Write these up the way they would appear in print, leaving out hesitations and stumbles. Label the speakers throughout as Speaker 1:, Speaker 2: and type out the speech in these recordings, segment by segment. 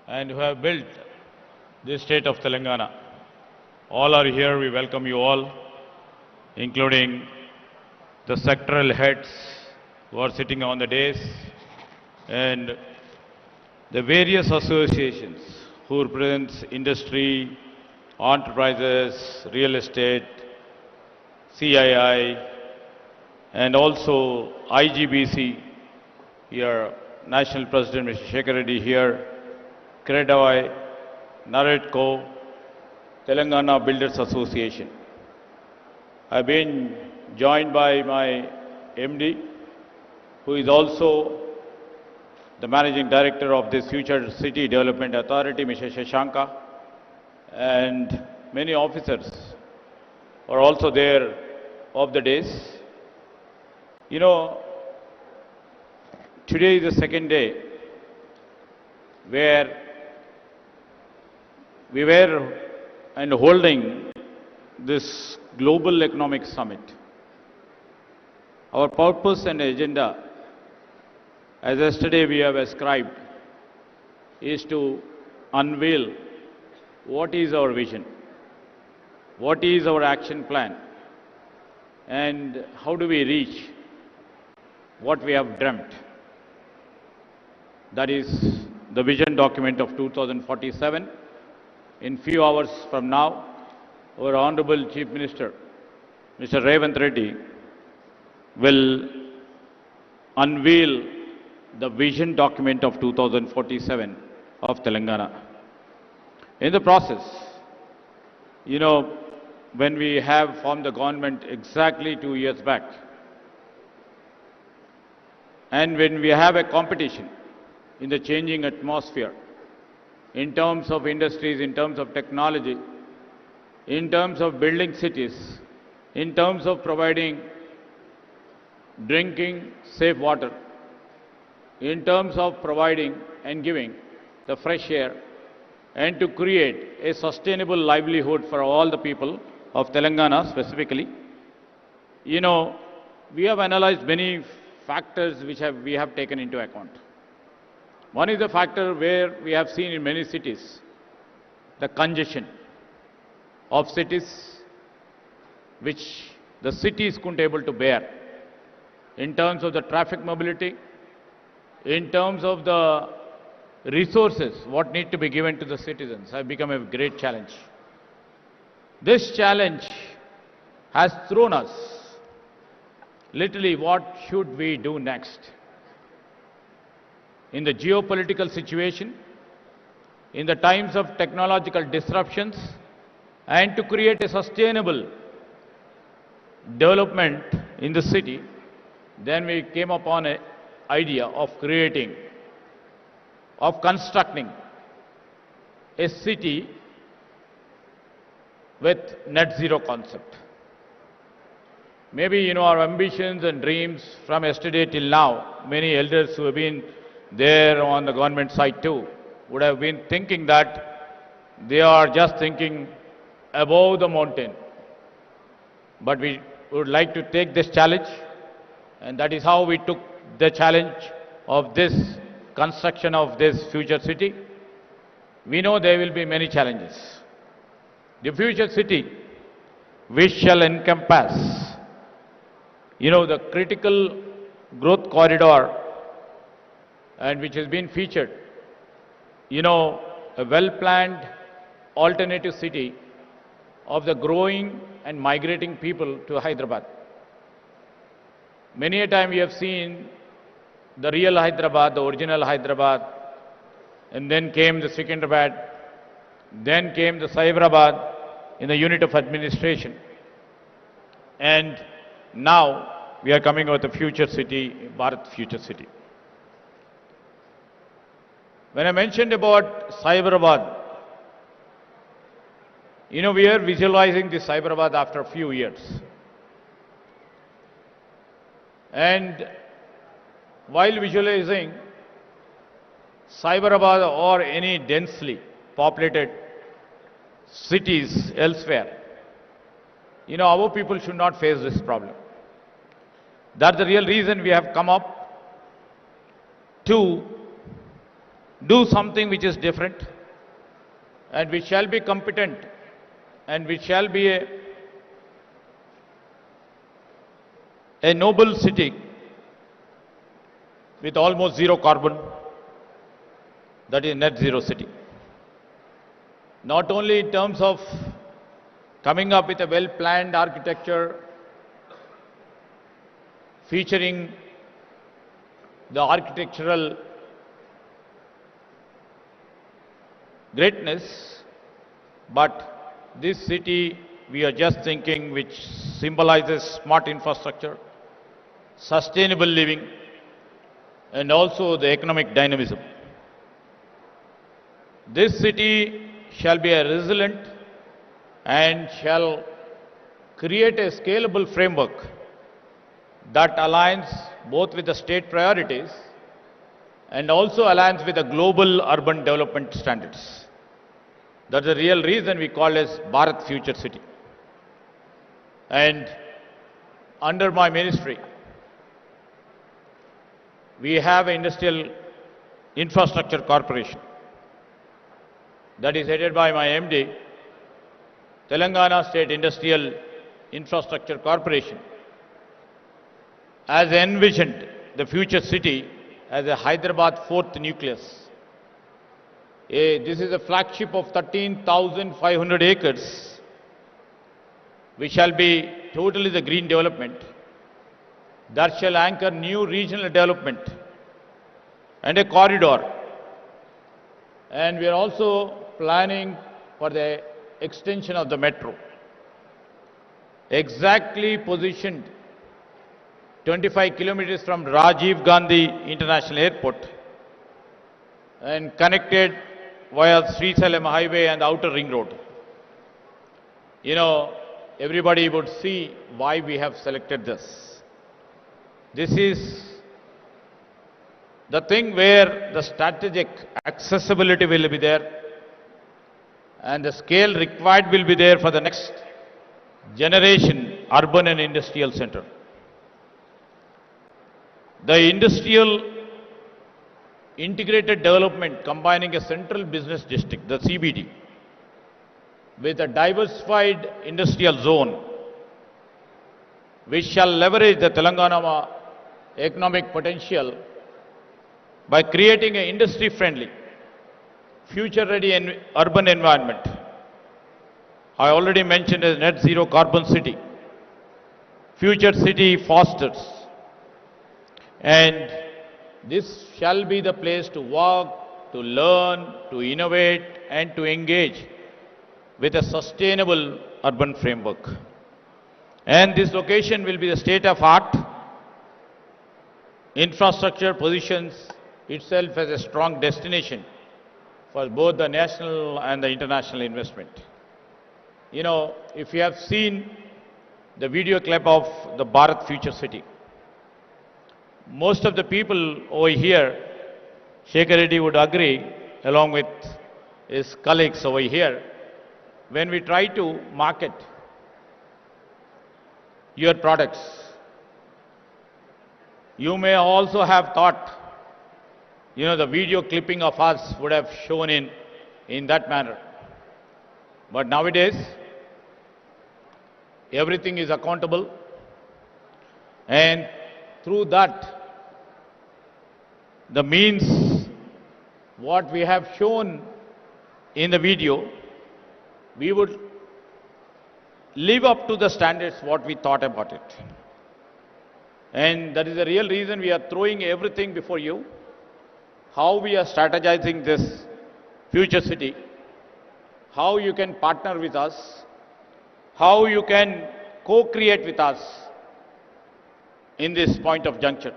Speaker 1: and who have built this state of Telangana. All are here. We welcome you all, including the sectoral heads who are sitting on the dais and the various associations who represents industry, enterprises, real estate, CII, and also IGBC here, National President Mr. Shekhar Reddy here, Credawai, Naredco, Telangana Builders Association. I've been joined by my MD, who is also the Managing Director of this Future City Development Authority, Mr. Shashanka, and many officers are also there of the days. You know, today is the second day where we were and holding this Global Economic Summit. Our purpose and agenda, as yesterday we have ascribed, is to unveil what is our vision, what is our action plan, and how do we reach what we have dreamt. That is the vision document of 2047. In few hours from now, our Honorable Chief Minister, Mr. Revant Reddy, will unveil the vision document of 2047 of Telangana. In the process, you know, when we have formed the government exactly 2 years back, and when we have a competition in the changing atmosphere, in terms of industries, in terms of technology, in terms of building cities, in terms of providing drinking safe water, in terms of providing and giving the fresh air, and to create a sustainable livelihood for all the people of Telangana specifically. You know, we have analyzed many factors which we have taken into account. One is the factor where we have seen in many cities the congestion of cities which the cities couldn't able to bear in terms of the traffic mobility, in terms of the resources what need to be given to the citizens have become a great challenge. This challenge has thrown us literally what should we do next. In the geopolitical situation, in the times of technological disruptions, and to create a sustainable development in the city, then we came upon an idea of constructing a city with net zero concept. Maybe, you know, our ambitions and dreams from yesterday till now, many elders who have been there on the government side too, would have been thinking that they are just thinking above the mountain. But we would like to take this challenge, and that is how we took the challenge of this construction of this future city. We know there will be many challenges. The future city, which shall encompass, you know, the critical growth corridor, and which has been featured, you know, a well-planned alternative city of the growing and migrating people to Hyderabad. Many a time we have seen the real Hyderabad, the original Hyderabad, and then came the Secunderabad, then came the Cyberabad in the unit of administration. And now we are coming with the future city, Bharat Future City. When I mentioned about Cyberabad, you know, we are visualizing this Cyberabad after a few years. And while visualizing Cyberabad or any densely populated cities elsewhere, you know, our people should not face this problem. That's the real reason we have come up to do something which is different, and we shall be competent, and we shall be a noble city with almost zero carbon, that is net zero city. Not only in terms of coming up with a well-planned architecture featuring the architectural greatness, but this city we are just thinking which symbolizes smart infrastructure, sustainable living, and also the economic dynamism. This city shall be a resilient and shall create a scalable framework that aligns both with the state priorities and also aligns with the global urban development standards. That's the real reason we call it Bharat Future City. And under my ministry, we have an industrial infrastructure corporation that is headed by my MD, Telangana State Industrial Infrastructure Corporation, has envisioned the future city as a Hyderabad fourth nucleus. This is a flagship of 13,500 acres, which shall be totally the green development, that shall anchor new regional development and a corridor. And we are also planning for the extension of the metro, exactly positioned 25 kilometers from Rajiv Gandhi International Airport and connected via Srisalem Highway and Outer Ring Road. You know, everybody would see why we have selected this. This is the thing where the strategic accessibility will be there and the scale required will be there for the next generation urban and industrial center. The industrial integrated development combining a central business district, the CBD, with a diversified industrial zone, which shall leverage the Telangana economic potential by creating an industry-friendly, future-ready urban environment. I already mentioned a net zero carbon city. Future city fosters. And this shall be the place to work, to learn, to innovate, and to engage with a sustainable urban framework. And this location will be the state-of-art infrastructure positions itself as a strong destination for both the national and the international investment. You know, if you have seen the video clip of the Bharat Future City, most of the people over here, Shekhar Reddy would agree, along with his colleagues over here, when we try to market your products, you may also have thought, you know, the video clipping of us would have shown in that manner. But nowadays, everything is accountable, and through that, the means what we have shown in the video, we would live up to the standards what we thought about it. And that is the real reason we are throwing everything before you, how we are strategizing this future city, how you can partner with us, how you can co-create with us in this point of juncture.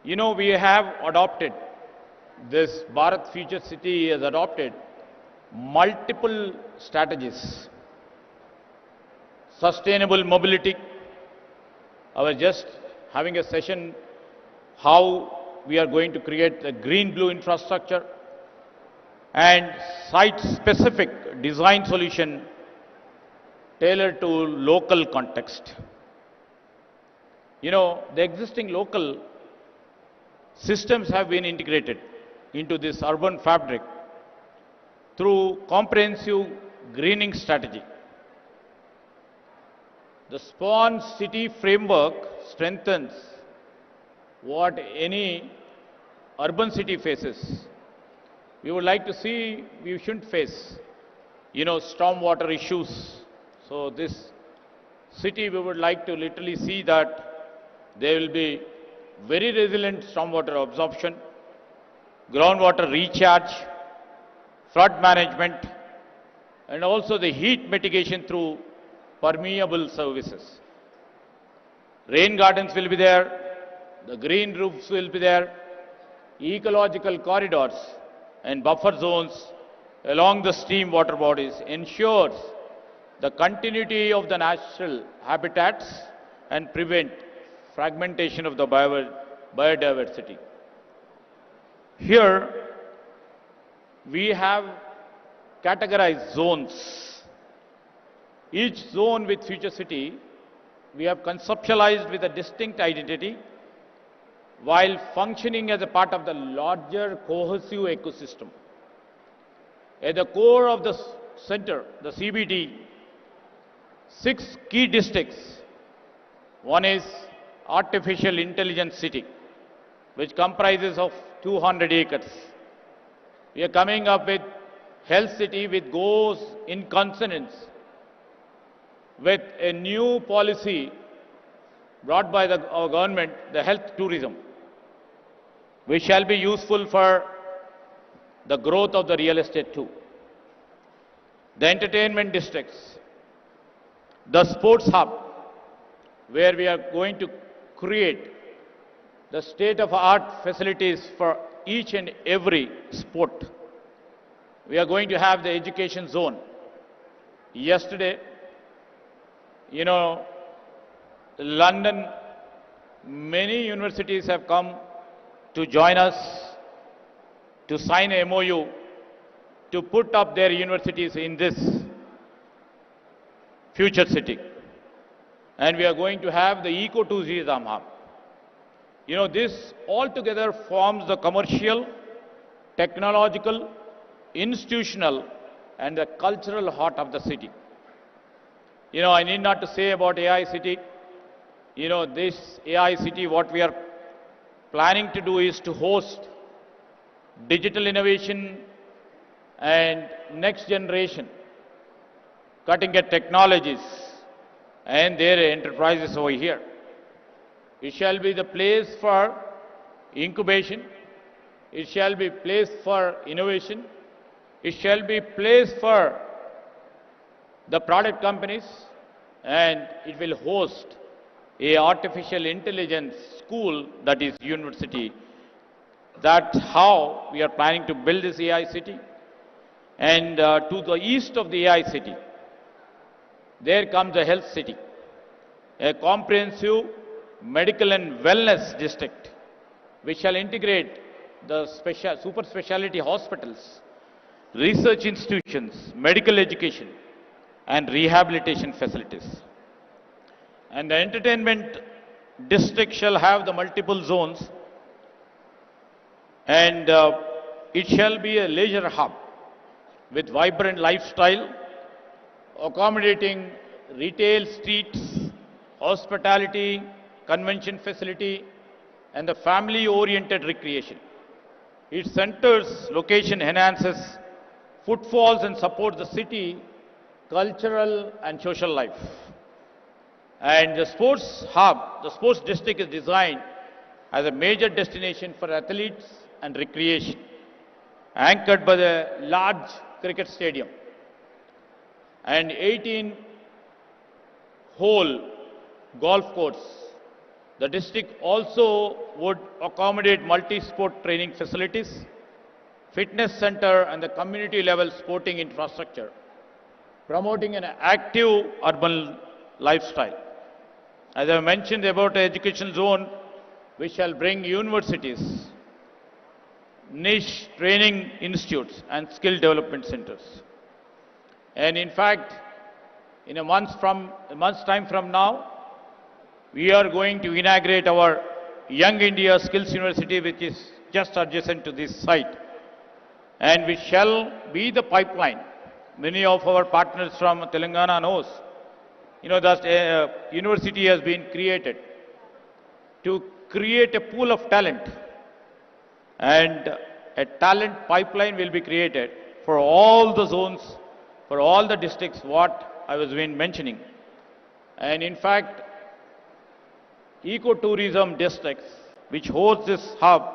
Speaker 1: You know, we have adopted, this Bharat Future City has adopted multiple strategies. Sustainable mobility, I was just having a session how we are going to create a green-blue infrastructure and site-specific design solution tailored to local context. You know, the existing local systems have been integrated into this urban fabric through comprehensive greening strategy. The Spawn City framework strengthens what any urban city faces. We would like to see, we shouldn't face, stormwater issues. So this city, we would like to literally see that there will be very resilient stormwater absorption, groundwater recharge, flood management, and also the heat mitigation through permeable services. Rain gardens will be there, the green roofs will be there, ecological corridors and buffer zones along the stream water bodies ensures the continuity of the natural habitats and prevent fragmentation of the biodiversity. Here, we have categorized zones. Each zone with future city, we have conceptualized with a distinct identity while functioning as a part of the larger cohesive ecosystem. At the core of the center, the CBD, 6 key districts. One is artificial intelligence city, which comprises of 200 acres. We are coming up with health city which goes in consonance with a new policy brought by our government, the health tourism, which shall be useful for the growth of the real estate too. The entertainment districts, the sports hub, where we are going to create the state-of-art facilities for each and every sport. We are going to have the education zone. Yesterday, London, many universities have come to join us to sign a MOU to put up their universities in this future city. And we are going to have the eco-tourism hub. This altogether forms the commercial, technological, institutional, and the cultural heart of the city. I need not to say about AI city. This AI city, what we are planning to do is to host digital innovation and next generation cutting-edge technologies and their enterprises over here. It shall be the place for incubation. It shall be place for innovation. It shall be place for the product companies, and it will host a artificial intelligence school, that is university. That's how we are planning to build this AI city. And to the east of the AI city, there comes the health city, a comprehensive medical and wellness district, which shall integrate the super specialty hospitals, research institutions, medical education, and rehabilitation facilities. And the entertainment district shall have the multiple zones, and it shall be a leisure hub with vibrant lifestyle, accommodating retail streets, hospitality, convention facility, and the family-oriented recreation. Its center's location enhances footfalls and supports the city cultural and social life. And the sports hub, the sports district is designed as a major destination for athletes and recreation, anchored by the large cricket stadium and 18-hole golf course. The district also would accommodate multi-sport training facilities, fitness center, and the community-level sporting infrastructure, promoting an active urban lifestyle. As I mentioned about the education zone, we shall bring universities, niche training institutes, and skill development centers. And in fact, in a month's time from now, we are going to inaugurate our Young India Skills University, which is just adjacent to this site. And we shall be the pipeline. Many of our partners from Telangana knows, that university has been created to create a pool of talent, and a talent pipeline will be created for all the zones, for all the districts, what I was been mentioning. And in fact, ecotourism districts, which hosts this hub,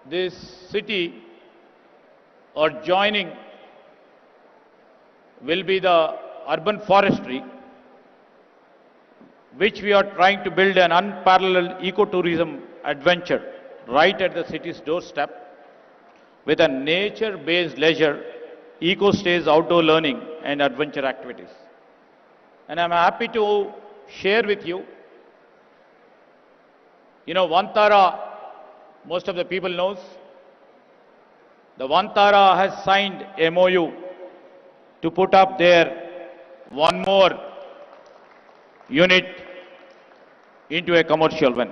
Speaker 1: this city or joining will be the urban forestry, which we are trying to build an unparalleled ecotourism adventure right at the city's doorstep with a nature-based leisure, eco-stays, outdoor learning and adventure activities. And I'm happy to share with you, Vantara, most of the people knows, the Vantara has signed MOU to put up there one more unit into a commercial one.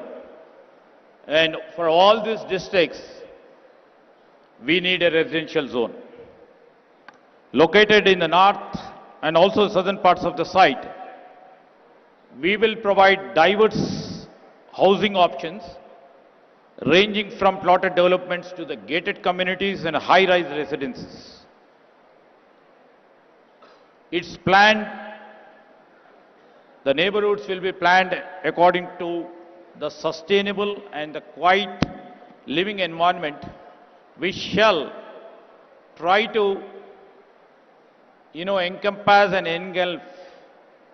Speaker 1: And for all these districts, we need a residential zone. Located in the north and also southern parts of the site, we will provide diverse housing options ranging from plotted developments to the gated communities and high-rise residences. It's planned, the neighborhoods will be planned according to the sustainable and the quiet living environment. We shall try to, encompass and engulf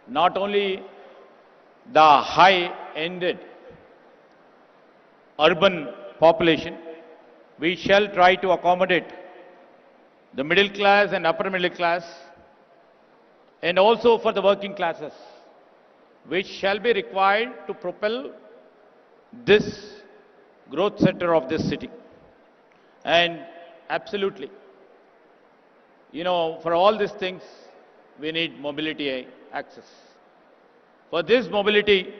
Speaker 1: not only the high-ended urban population, we shall try to accommodate the middle class and upper middle class, and also for the working classes, which shall be required to propel this growth center of this city. And absolutely, for all these things, we need mobility access. For this mobility,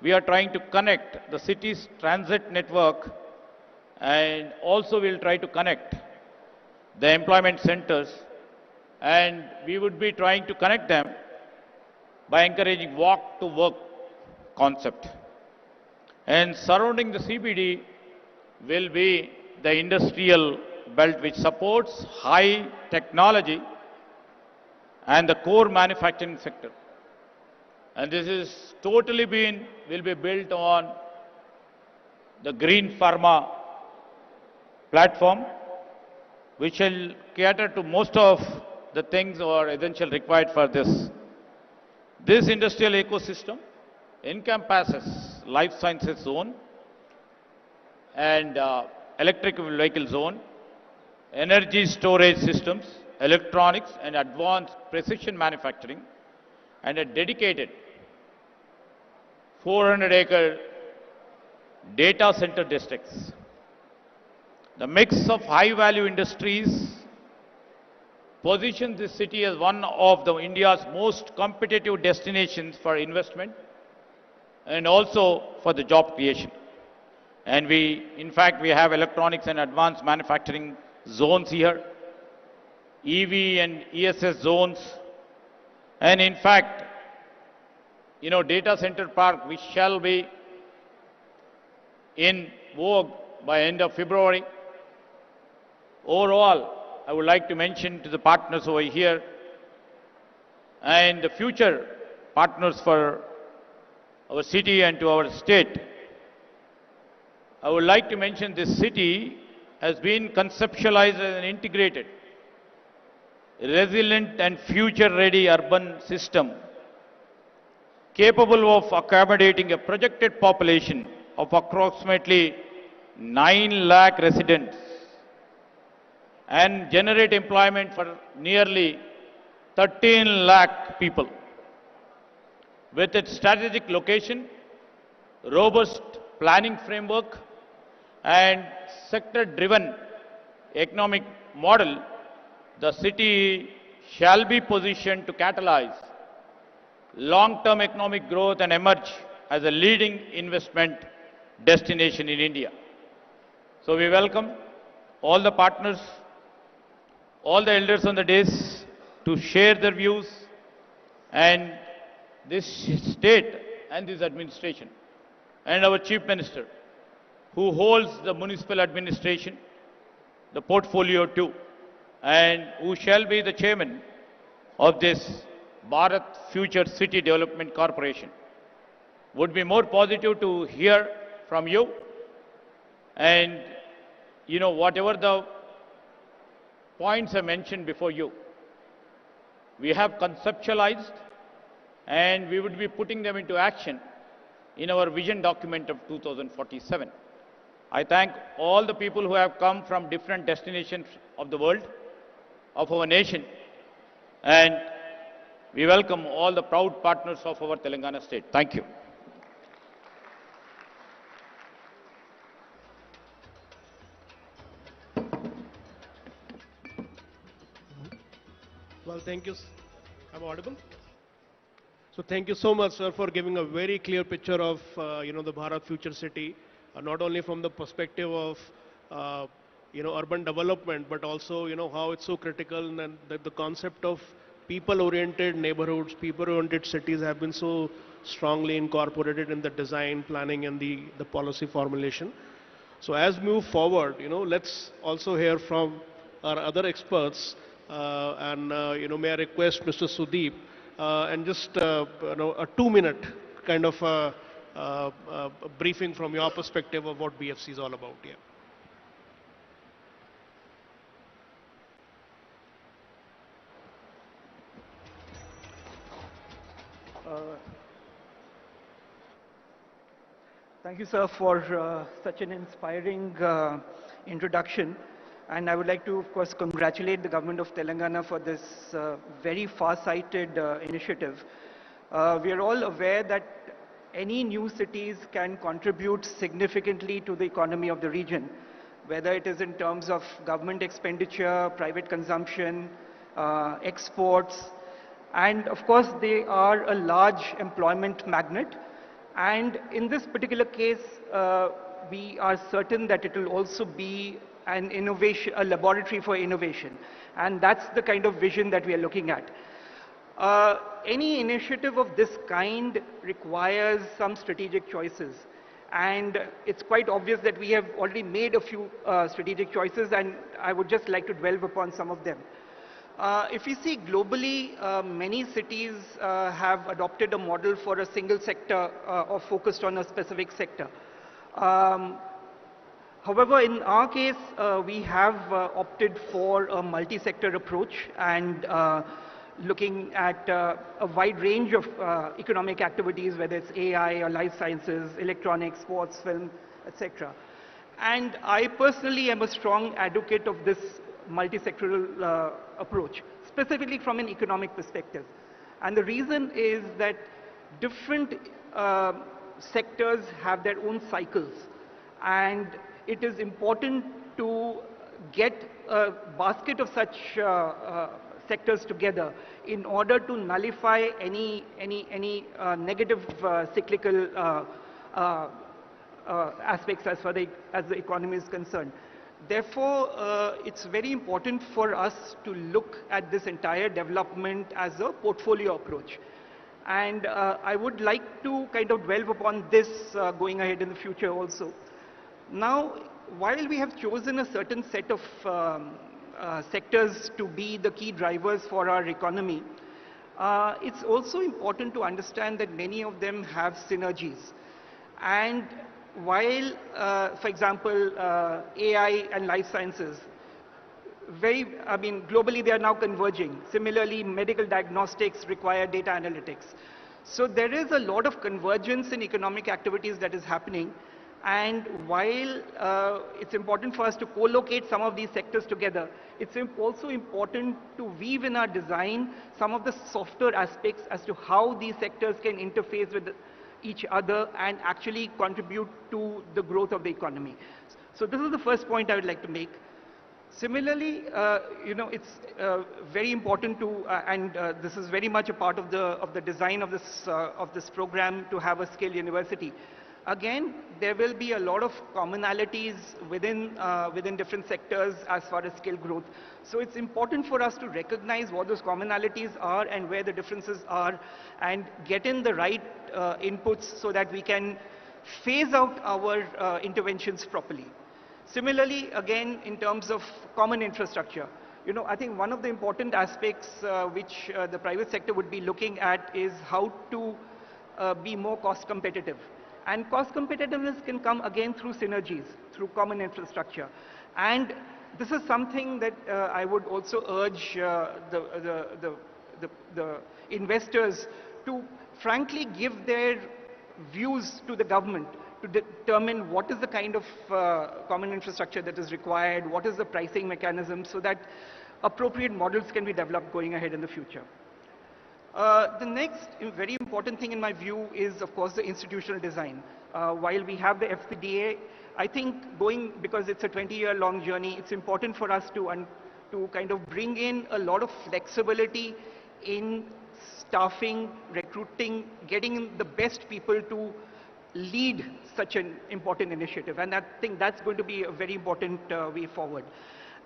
Speaker 1: we are trying to connect the city's transit network, and also we'll try to connect the employment centers, and we would be trying to connect them by encouraging walk to work concept. And surrounding the CBD will be the industrial belt, which supports high technology and the core manufacturing sector. And this is totally will be built on the green pharma platform, which will cater to most of the things or essential required for this. This industrial ecosystem encompasses life sciences zone and electric vehicle zone, energy storage systems, electronics and advanced precision manufacturing, and a dedicated 400-acre data center districts. The mix of high-value industries positions this city as one of India's most competitive destinations for investment and also for the job creation. And in fact, we have electronics and advanced manufacturing zones here, EV and ESS zones, and in fact, data center park, which shall be in vogue by end of February. Overall, I would like to mention to the partners over here and the future partners for our city and to our state. I would like to mention this city has been conceptualized as an integrated, resilient and future-ready urban system capable of accommodating a projected population of approximately 9 lakh residents and generate employment for nearly 13 lakh people. With its strategic location, robust planning framework, and sector-driven economic model, the city shall be positioned to catalyze long-term economic growth and emerge as a leading investment destination in India. So we welcome all the partners, all the elders on the dais to share their views, and this state and this administration and our Chief Minister, who holds the municipal administration, the portfolio too, and who shall be the chairman of this Bharat Future City Development Corporation. Would be more positive to hear from you, and whatever the points I mentioned before you, we have conceptualized and we would be putting them into action in our vision document of 2047. I thank all the people who have come from different destinations of the world, of our nation, and we welcome all the proud partners of our Telangana state. Thank you.
Speaker 2: Well, thank you. I'm audible? So thank you so much, sir, for giving a very clear picture of, the Bharat Future City, not only from the perspective of, urban development, but also, how it's so critical, and that the concept of people-oriented neighborhoods, people-oriented cities have been so strongly incorporated in the design, planning, and the policy formulation. So as we move forward, let's also hear from our other experts, may I request Mr. Sudeep, and just a 2-minute kind of a briefing from your perspective of what BFC is all about here.
Speaker 3: Thank you, sir, for such an inspiring introduction. And I would like to, of course, congratulate the government of Telangana for this very far-sighted initiative. We are all aware that any new cities can contribute significantly to the economy of the region, whether it is in terms of government expenditure, private consumption, exports, and of course they are a large employment magnet. And in this particular case, we are certain that it will also be an innovation, a laboratory for innovation. And that's the kind of vision that we are looking at. Any initiative of this kind requires some strategic choices. And it's quite obvious that we have already made a few strategic choices, and I would just like to dwell upon some of them. If we see globally, many cities have adopted a model for a single sector or focused on a specific sector. However, in our case, we have opted for a multi-sector approach and looking at a wide range of economic activities, whether it's AI or life sciences, electronics, sports, film, etc. And I personally am a strong advocate of this multi-sectoral approach, specifically from an economic perspective. And the reason is that different sectors have their own cycles, and it is important to get a basket of such sectors together in order to nullify any negative cyclical aspects as far as the economy is concerned. Therefore, it's very important for us to look at this entire development as a portfolio approach. And I would like to kind of dwell upon this going ahead in the future also. Now, while we have chosen a certain set of sectors to be the key drivers for our economy, it's also important to understand that many of them have synergies. And while, for example, AI and life sciences, globally they are now converging. Similarly, medical diagnostics require data analytics. So there is a lot of convergence in economic activities that is happening. And while it's important for us to co-locate some of these sectors together, it's also important to weave in our design some of the softer aspects as to how these sectors can interface with each other and actually contribute to the growth of the economy. So this is the first point I would like to make. Similarly, it's very important to, and this is very much a part of the design of this program, to have a skill university. Again, there will be a lot of commonalities within different sectors as far as skill growth. So it's important for us to recognize what those commonalities are and where the differences are, and get in the right inputs so that we can phase out our interventions properly. Similarly, again, in terms of common infrastructure, I think one of the important aspects which the private sector would be looking at is how to be more cost competitive. And cost competitiveness can come again through synergies, through common infrastructure. And this is something that I would also urge the investors to frankly give their views to the government to determine what is the kind of common infrastructure that is required, what is the pricing mechanism, so that appropriate models can be developed going ahead in the future. The next very important thing in my view is, of course, the institutional design. While we have the FPDA, I think because it's a 20-year-long journey, it's important for us to kind of bring in a lot of flexibility in staffing, recruiting, getting the best people to lead such an important initiative. And I think that's going to be a very important way forward.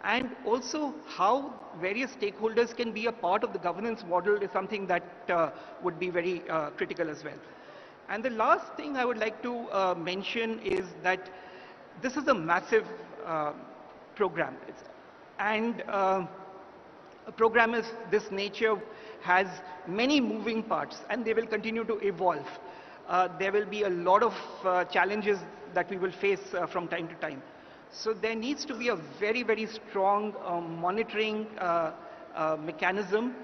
Speaker 3: And also how various stakeholders can be a part of the governance model is something that would be very critical as well. And the last thing I would like to mention is that this is a massive program. And a program of this nature has many moving parts, and they will continue to evolve. There will be a lot of challenges that we will face from time to time. So there needs to be a very, very strong monitoring mechanism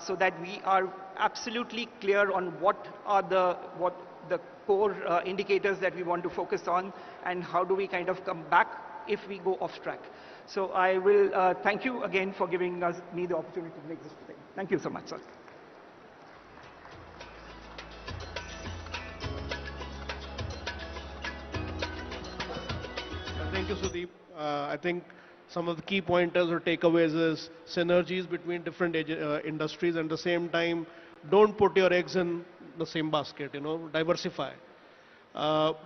Speaker 3: so that we are absolutely clear on what the core indicators that we want to focus on, and how do we kind of come back if we go off track. So I will thank you again for giving me the opportunity to make this thing. Thank you so much, sir.
Speaker 2: Thank you, Sudeep. I think some of the key pointers or takeaways is synergies between different industries, and at the same time, don't put your eggs in the same basket, diversify.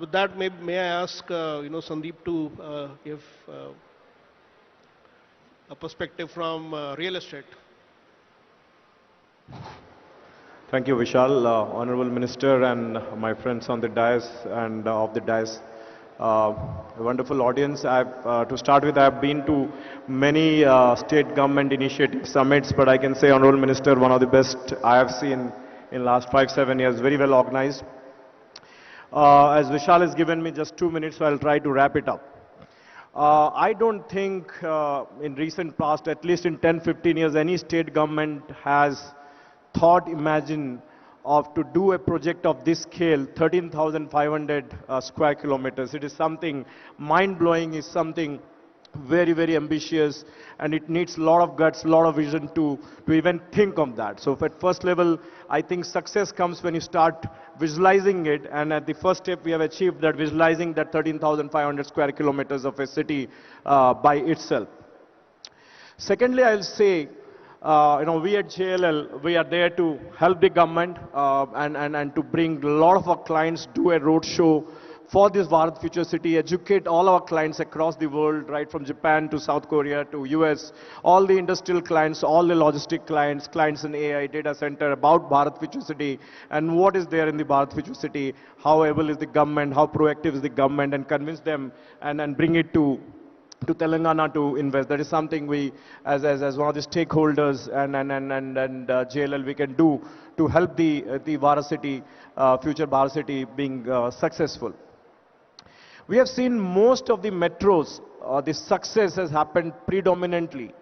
Speaker 2: With that, may I ask, Sandeep to give a perspective from real estate.
Speaker 4: Thank you, Vishal, Honorable Minister, and my friends on the dais and off the dais. A wonderful audience. To start with, I've been to many state government initiative summits, but I can say, Honorable Minister, one of the best I have seen in last 5-7 years, very well organized. As Vishal has given me just 2 minutes, so I'll try to wrap it up. I don't think in recent past, at least in 10-15 years, any state government has imagined of to do a project of this scale, 13,500 square kilometers. It is something mind-blowing, is something very, very ambitious, and it needs a lot of guts, a lot of vision to even think of that. So at first level, I think success comes when you start visualizing it, and at the first step we have achieved that, visualizing that 13,500 square kilometers of a city by itself. Secondly, I'll say, we at JLL, we are there to help the government and to bring a lot of our clients, do a road show for this Bharat Future City, educate all our clients across the world, right from Japan to South Korea to US, all the industrial clients, all the logistic clients, clients in AI, data center, about Bharat Future City and what is there in the Bharat Future City, how able is the government, how proactive is the government, and convince them and bring it to Telangana to invest. That is something we, as one of the stakeholders and JLL, we can do to help the Bharat City, future Bharat City being successful. We have seen most of the metros, the success has happened predominantly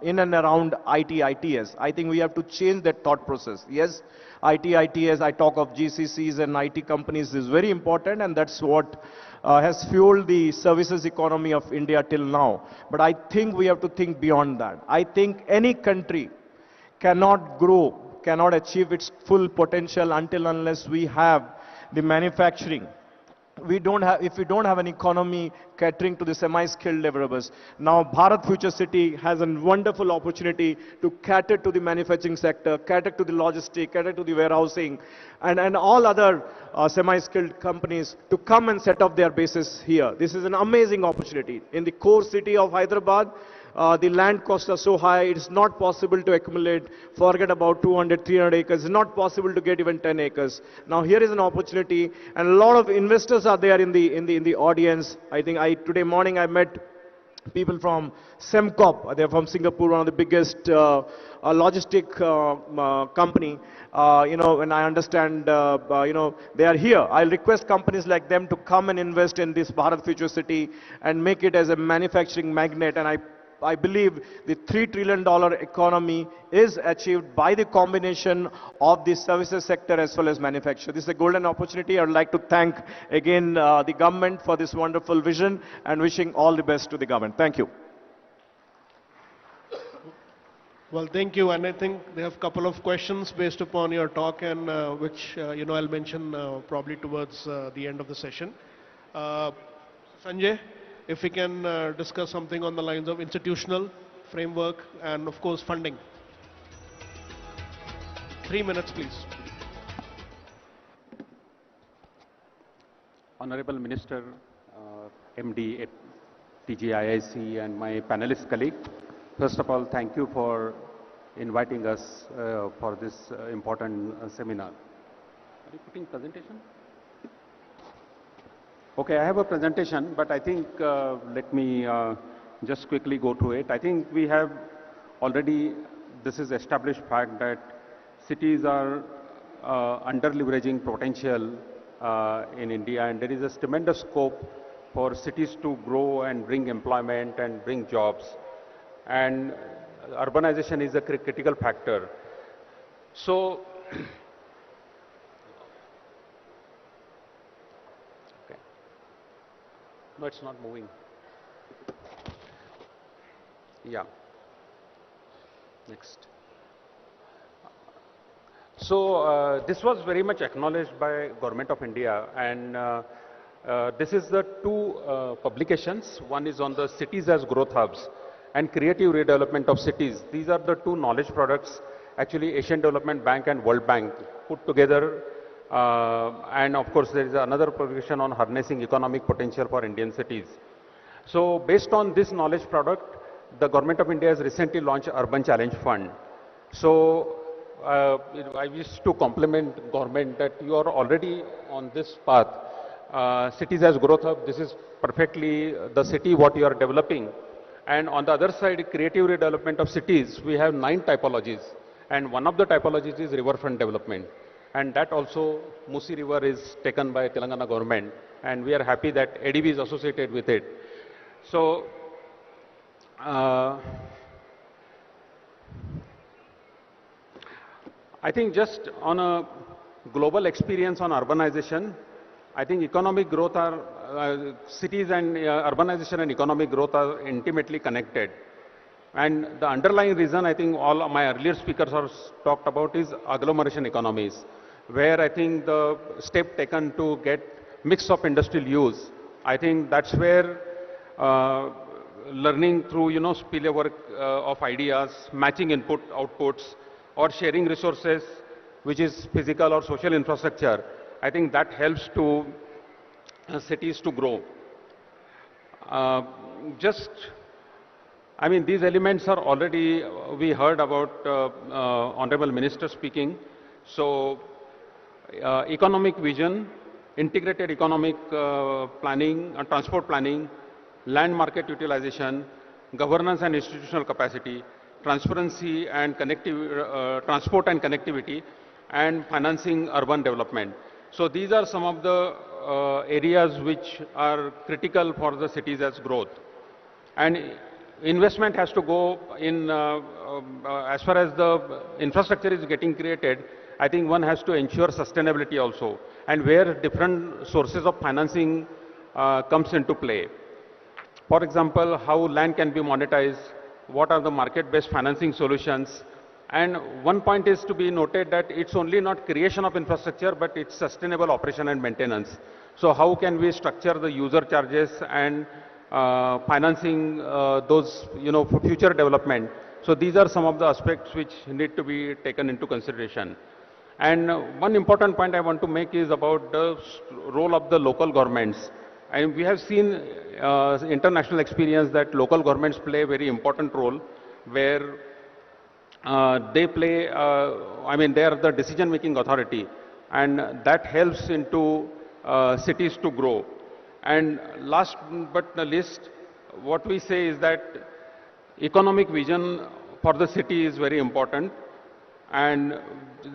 Speaker 4: in and around IT, ITS. I think we have to change that thought process. Yes, IT, ITS, I talk of GCCs and IT companies is very important, and that's what has fueled the services economy of India till now. But I think we have to think beyond that. I think any country cannot grow, cannot achieve its full potential until unless we have the manufacturing if we don't have an economy catering to the semi-skilled laborers. Now, Bharat Future City has a wonderful opportunity to cater to the manufacturing sector, cater to the logistics, cater to the warehousing, and all other semi-skilled companies to come and set up their bases here. This is an amazing opportunity. In the core city of Hyderabad, the land costs are so high, it's not possible to accumulate, forget about 200, 300 acres, it's not possible to get even 10 acres. Now here is an opportunity, and a lot of investors are there in the audience. I think today morning I met people from Semcop, they're from Singapore, one of the biggest logistic company. And I understand, they are here. I'll request companies like them to come and invest in this Bharat Future City and make it as a manufacturing magnet. And I believe the $3 trillion economy is achieved by the combination of the services sector as well as manufacture. This is a golden opportunity. I would like to thank again the government for this wonderful vision and wishing all the best to the government. Thank you.
Speaker 2: Well, thank you. And I think they have a couple of questions based upon your talk, and which I'll mention probably towards the end of the session. Sanjay, if we can discuss something on the lines of institutional framework and of course funding. 3 minutes, please.
Speaker 5: Honorable Minister, MD at TGIIC, and my panelist colleague, first of all, thank you for inviting us for this important seminar. Are you putting presentation? Okay, I have a presentation, but I think let me just quickly go through it. I think we have already, this is established fact that cities are under-leveraging potential in India, and there is a tremendous scope for cities to grow and bring employment and bring jobs. And urbanization is a critical factor. So, no, it's not moving. Yeah. Next. So this was very much acknowledged by Government of India, and this is the two publications. One is on the cities as growth hubs and creative redevelopment of cities. These are the two knowledge products actually Asian Development Bank and World Bank put together. And of course, there is another publication on harnessing economic potential for Indian cities. So based on this knowledge product, the Government of India has recently launched Urban Challenge Fund. So I wish to compliment government that you are already on this path. Cities as growth hub, this is perfectly the city what you are developing. And on the other side, creative redevelopment of cities, we have 9 typologies. And one of the typologies is riverfront development. And that also, Musi River is taken by Telangana government. And we are happy that ADB is associated with it. So, I think just on a global experience on urbanization, I think economic growth are, cities and urbanization and economic growth are intimately connected. And the underlying reason I think all my earlier speakers have talked about is agglomeration economies, where I think the step taken to get mix of industrial use, I think that's where learning through, spillover of ideas, matching input, outputs, or sharing resources, which is physical or social infrastructure, I think that helps to cities to grow. These elements are already, we heard about Honorable Minister speaking. So, economic vision, integrated economic planning, transport planning, land market utilization, governance and institutional capacity, transparency and transport and connectivity, and financing urban development. So these are some of the areas which are critical for the cities as growth. And investment has to go in, as far as the infrastructure is getting created, I think one has to ensure sustainability also, and where different sources of financing comes into play. For example, how land can be monetized, what are the market-based financing solutions, And one point is to be noted that it's only not creation of infrastructure, but it's sustainable operation and maintenance. So how can we structure the user charges and financing those, for future development? So these are some of the aspects which need to be taken into consideration. And one important point I want to make is about the role of the local governments. And we have seen international experience that local governments play a very important role where they play, they are the decision-making authority, and that helps into cities to grow. And last but not least, what we say is that economic vision for the city is very important, and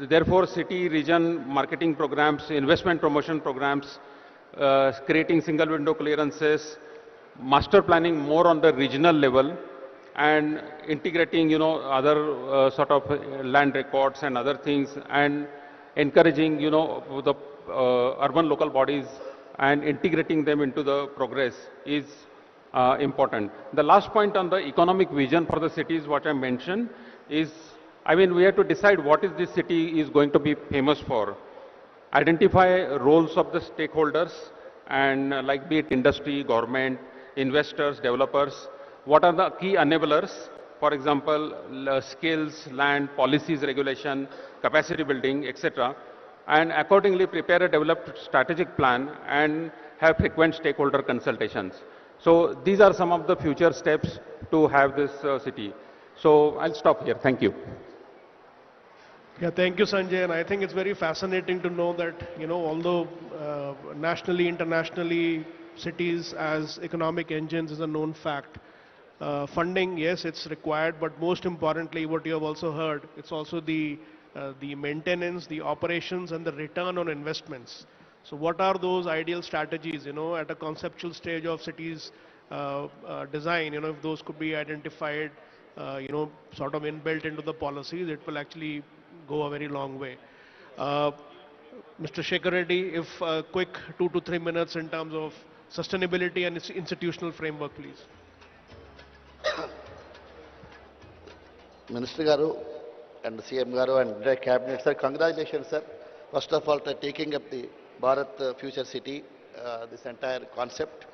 Speaker 5: therefore city region marketing programs, investment promotion programs, creating single window clearances, master planning more on the regional level, and integrating, other sort of land records and other things, and encouraging, the urban local bodies and integrating them into the progress is important. The last point on the economic vision for the cities, what I mentioned, is, we have to decide what is this city is going to be famous for. Identify roles of the stakeholders, and like be it industry, government, investors, developers. What are the key enablers? For example, skills, land, policies, regulation, capacity building, etc. And accordingly prepare a developed strategic plan and have frequent stakeholder consultations. So these are some of the future steps to have this city. So I'll stop here. Thank you.
Speaker 2: Yeah, thank you, Sanjay. And I think it's very fascinating to know that, although nationally, internationally, cities as economic engines is a known fact. Funding, yes, it's required, but most importantly, what you have also heard, it's also the maintenance, the operations, and the return on investments. So what are those ideal strategies, at a conceptual stage of cities design, if those could be identified, sort of inbuilt into the policies, it will actually go a very long way. Mr. Shekhar Reddy, if a quick 2 to 3 minutes in terms of sustainability and its institutional framework, please.
Speaker 6: Minister Garu and CM Garu and the Cabinet, sir, congratulations, sir. First of all, for taking up the Bharat Future City, this entire concept.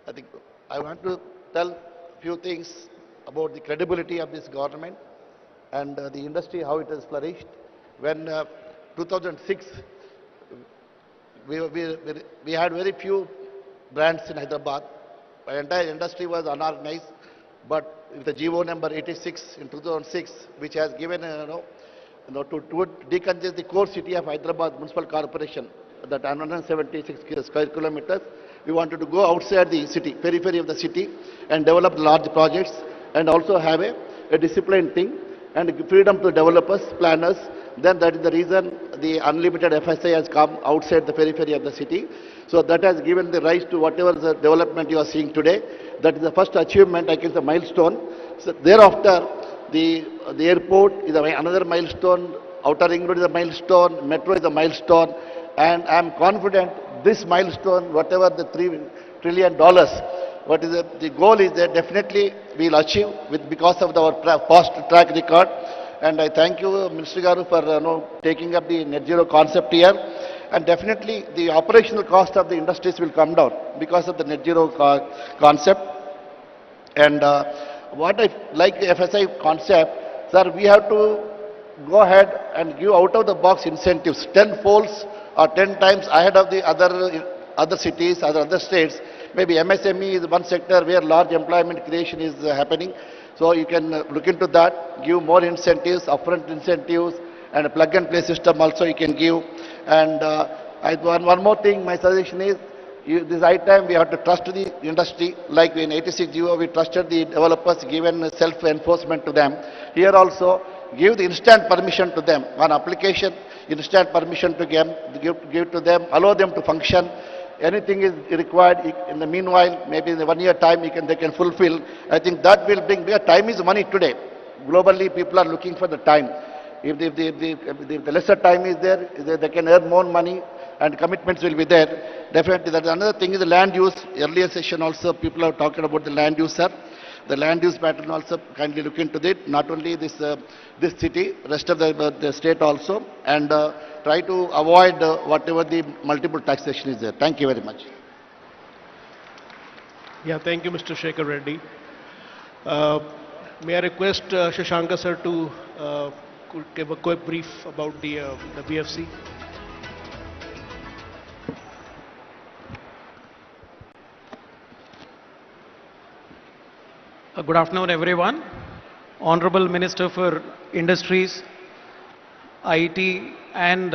Speaker 6: I think I want to tell a few things about the credibility of this government and the industry, how it has flourished. When 2006, we had very few brands in Hyderabad. The entire industry was unorganized, but with the GO number 86 in 2006, which has given, to decongest the core city of Hyderabad Municipal Corporation, that 176 square kilometers, we wanted to go outside the city, periphery of the city, and develop large projects, and also have a disciplined thing, and freedom to developers, planners. Then that is the reason the unlimited FSI has come outside the periphery of the city. So that has given the rise to whatever the development you are seeing today. That is the first achievement, I guess, the milestone. So thereafter, the airport is another milestone, outer ring road is a milestone, metro is a milestone, and I am confident this milestone, whatever the $3 trillion, what is the goal is that definitely we will achieve because of our past track record. And I thank you, Minister Garu, for taking up the net zero concept here. And definitely the operational cost of the industries will come down because of the net zero concept. And what I like the FSI concept, sir, we have to go ahead and give out of the box incentives 10 folds or 10 times ahead of the other cities, other states. Maybe MSME is one sector where large employment creation is happening. So you can look into that, give more incentives, upfront incentives, and a plug-and-play system also you can give. And one more thing, my suggestion is, this item we have to trust the industry. Like in 86 GO, we trusted the developers, given self-enforcement to them. Here also, give the instant permission to them. On application, instant permission to give to them, allow them to function. Anything is required in the meanwhile, maybe in the 1 year time they can fulfill. I think that will bring, because time is money today. Globally, people are looking for the time. If the lesser time is there, they can earn more money and commitments will be there. Definitely, that another thing is the land use. Earlier session also, people are talking about the land use, sir. the land use pattern also kindly look into it, not only this city, rest of the state also, and try to avoid whatever the multiple taxation is there. Thank you very much.
Speaker 2: Yeah, thank you, Mr. Shekhar Reddy. May I request Shashanka sir to could give a quick brief about the BFC?
Speaker 7: Good afternoon, everyone. Honorable Minister for Industries, IT and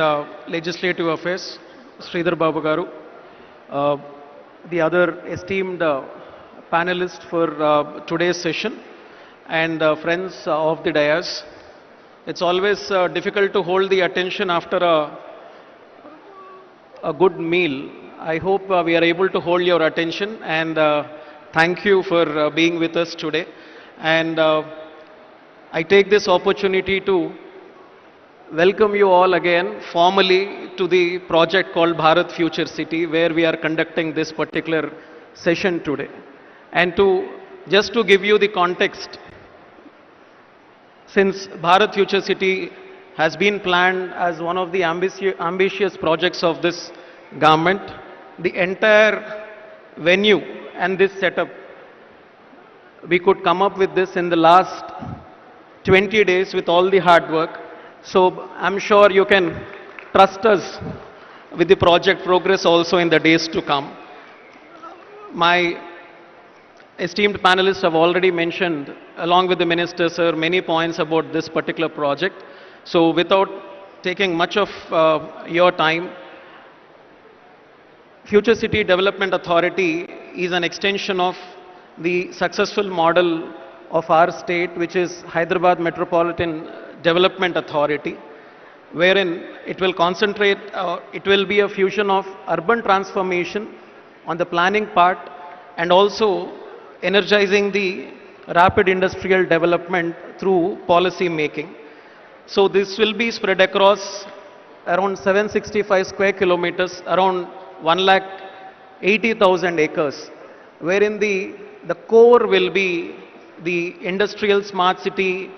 Speaker 7: Legislative Affairs, Sridhar Babu garu, the other esteemed panelists for today's session, and friends of the dais. It's always difficult to hold the attention after a good meal. I hope we are able to hold your attention, and thank you for being with us today. And I take this opportunity to welcome you all again formally to the project called Bharat Future City, where we are conducting this particular session today. And just to give you the context, since Bharat Future City has been planned as one of the ambitious projects of this government, the entire venue and this setup, we could come up with this in the last 20 days with all the hard work. So I'm sure you can trust us with the project progress also in the days to come. My esteemed panelists have already mentioned, along with the Minister, sir, many points about this particular project. So without taking much of your time, Future City Development Authority is an extension of the successful model of our state, which is Hyderabad Metropolitan Development Authority, wherein it will concentrate, it will be a fusion of urban transformation on the planning part and also energizing the rapid industrial development through policy making. So this will be spread across around 765 square kilometers, around 1,80,000 acres, wherein the core will be the industrial smart city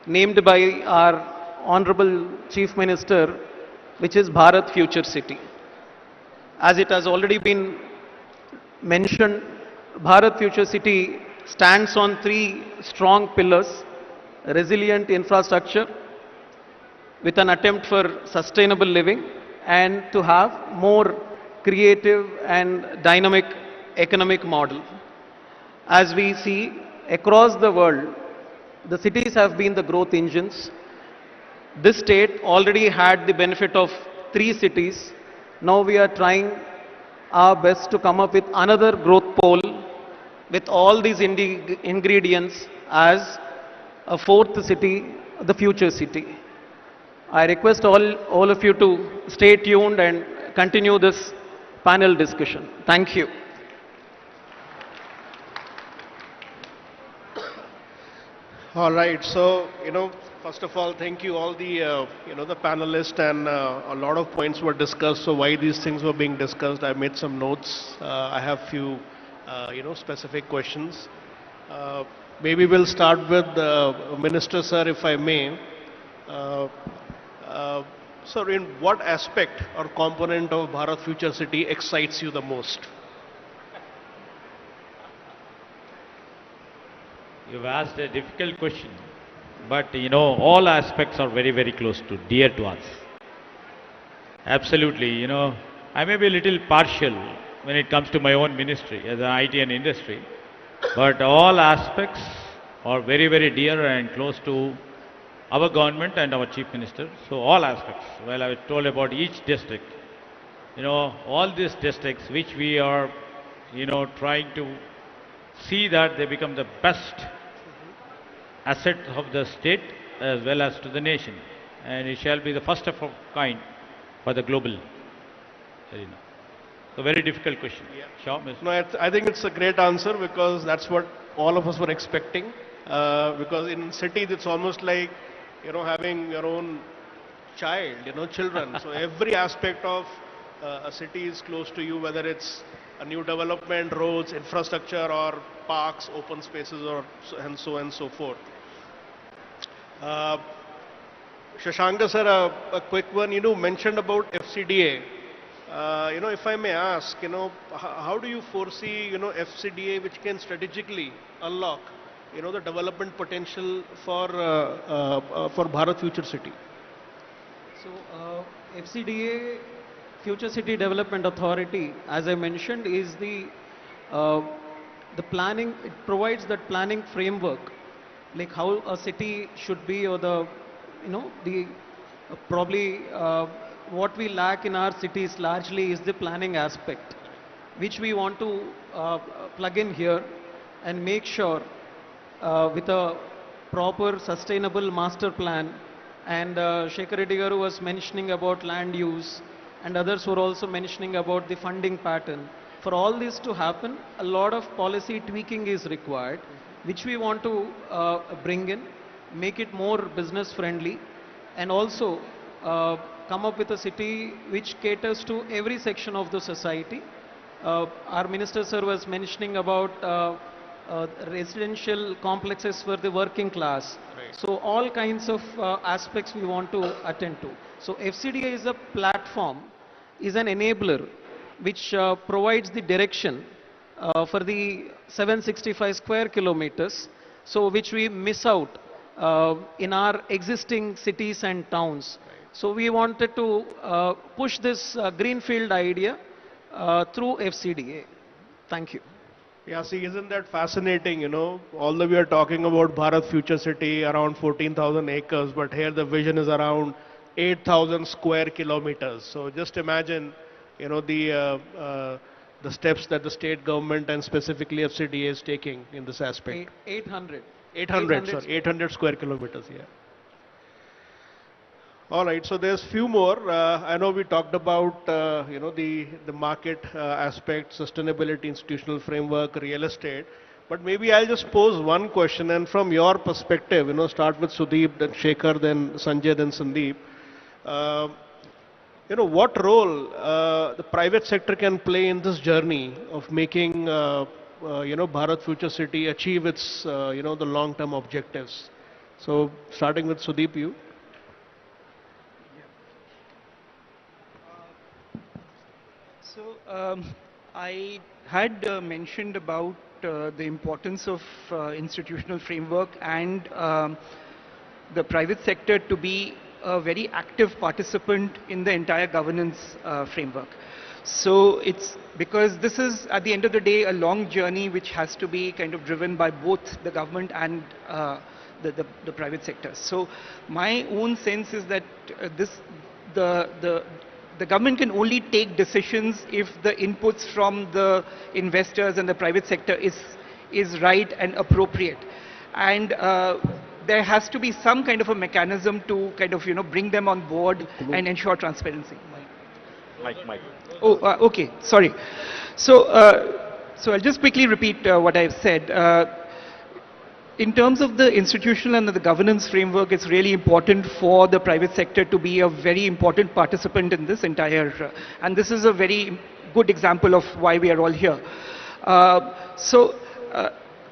Speaker 7: named by our Honorable Chief Minister, which is Bharat Future City. As it has already been mentioned, Bharat Future City stands on three strong pillars: resilient infrastructure, with an attempt for sustainable living, and to have more creative and dynamic economic model. As we see across the world, the cities have been the growth engines. This state already had the benefit of 3 cities. Now we are trying our best to come up with another growth pole with all these ingredients as a 4th city, the future city. I request all of you to stay tuned and continue this panel discussion. Thank you.
Speaker 2: All right. So, first of all, thank you all the, the panelists, and a lot of points were discussed. So why these things were being discussed, I made some notes. I have few, specific questions. Maybe we'll start with Minister, sir, if I may. Sir, in what aspect or component of Bharat Future City excites you the most?
Speaker 1: You've asked a difficult question, but all aspects are very, very close to, dear to us. Absolutely, I may be a little partial when it comes to my own ministry as an IT and industry, but all aspects are very, very dear and close to our government and our Chief Minister. So all aspects, well, I told about each district, all these districts which we are, trying to see that they become the best asset of the state as well as to the nation, and it shall be the first of a kind for the global arena. So very difficult question.
Speaker 2: Yeah.
Speaker 1: Sure, Mr.
Speaker 2: No, I think it's a great answer, because that's what all of us were expecting. Because in cities, it's almost like, having your own child, children. So every aspect of a city is close to you, whether it's a new development, roads, infrastructure, or parks, open spaces, or and so on and so forth. Shashanka sir, a quick one. You know, mentioned about FCDA. You know, if I may ask, you know, how do you foresee, you know, FCDA which can strategically unlock, you know, the development potential for Bharat Future City?
Speaker 7: So, FCDA, Future City Development Authority, as I mentioned, is the planning. It provides that planning framework, like how a city should be, or the, you know, the probably what we lack in our cities largely is the planning aspect, which we want to plug in here and make sure with a proper sustainable master plan. And Shekhar Reddy Garu was mentioning about land use, and others were also mentioning about the funding pattern. For all this to happen, a lot of policy tweaking is required, which we want to bring in, make it more business friendly, and also come up with a city which caters to every section of the society. Our Minister sir was mentioning about residential complexes for the working class.
Speaker 2: Right.
Speaker 7: So all kinds of aspects we want to attend to. So FCDA is a platform, is an enabler which provides the direction for the 765 square kilometers, so which we miss out in our existing cities and towns. So we wanted to push this greenfield idea through FCDA. Thank you.
Speaker 2: Yeah, see, isn't that fascinating, you know? Although we are talking about Bharat Future City, around 14,000 acres, but here the vision is around 8,000 square kilometers. So just imagine, you know, the steps that the state government and specifically FCDA is taking in this aspect.
Speaker 7: 800.
Speaker 2: 800 square kilometers, yeah. All right, so there's few more. I know we talked about, you know, the market aspect, sustainability, institutional framework, real estate. But maybe I'll just pose one question, and from your perspective, you know, start with Sudeep, then Shekhar, then Sanjay, then Sandeep. You know, what role the private sector can play in this journey of making, you know, Bharat Future City achieve its, you know, the long-term objectives? So, starting with Sudeep, you.
Speaker 3: So, I had mentioned about the importance of institutional framework and the private sector to be a very active participant in the entire governance framework. So it's because this is at the end of the day a long journey which has to be kind of driven by both the government and the private sector. So my own sense is that the government can only take decisions if the inputs from the investors and the private sector is right and appropriate. And there has to be some kind of a mechanism to kind of, you know, bring them on board and ensure transparency.
Speaker 4: Mike.
Speaker 3: Oh, okay, sorry. So, so I'll just quickly repeat what I've said. In terms of the institutional and the governance framework, it's really important for the private sector to be a very important participant in this entire, and this is a very good example of why we are all here.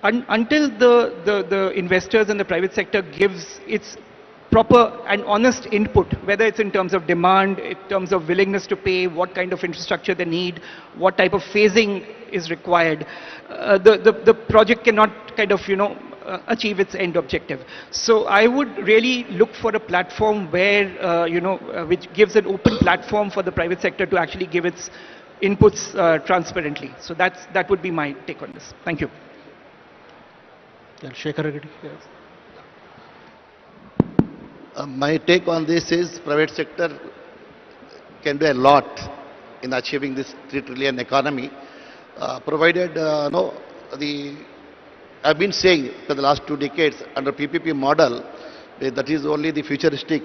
Speaker 3: Until the investors and the private sector gives its proper and honest input, whether it's in terms of demand, in terms of willingness to pay, what kind of infrastructure they need, what type of phasing is required, the project cannot kind of, you know, achieve its end objective. So I would really look for a platform where, you know, which gives an open platform for the private sector to actually give its inputs transparently. So that would be my take on this. Thank you.
Speaker 2: Shekhar Reddy. Yes.
Speaker 6: My take on this is private sector can do a lot in achieving this 3 trillion economy, provided no, I've been saying for the last 2 decades under PPP model, that is only the futuristic,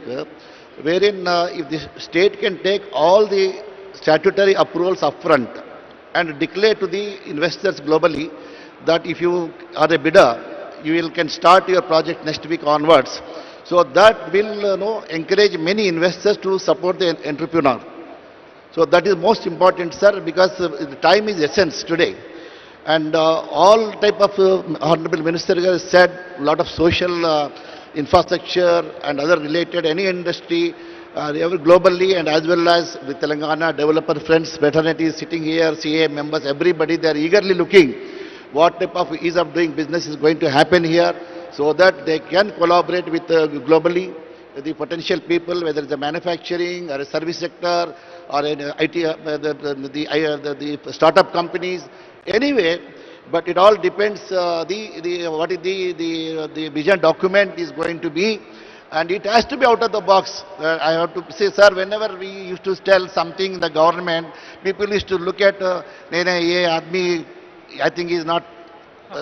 Speaker 6: wherein if the state can take all the statutory approvals upfront and declare to the investors globally that if you are a bidder, you can start your project next week onwards. So that will encourage many investors to support the entrepreneur. So that is most important, sir, because the time is essence today. And all type of Honorable Minister has said a lot of social infrastructure and other related, any industry, ever globally and as well as with Telangana developer friends, fraternities sitting here, CA members, everybody, they are eagerly looking what type of ease of doing business is going to happen here so that they can collaborate with globally the potential people, whether it's a manufacturing or a service sector or an IT, the startup companies, anyway. But it all depends. What is the vision document is going to be, and it has to be out of the box. I have to say, sir, whenever we used to tell something in the government, people used to look at, ye aadmi, I think is not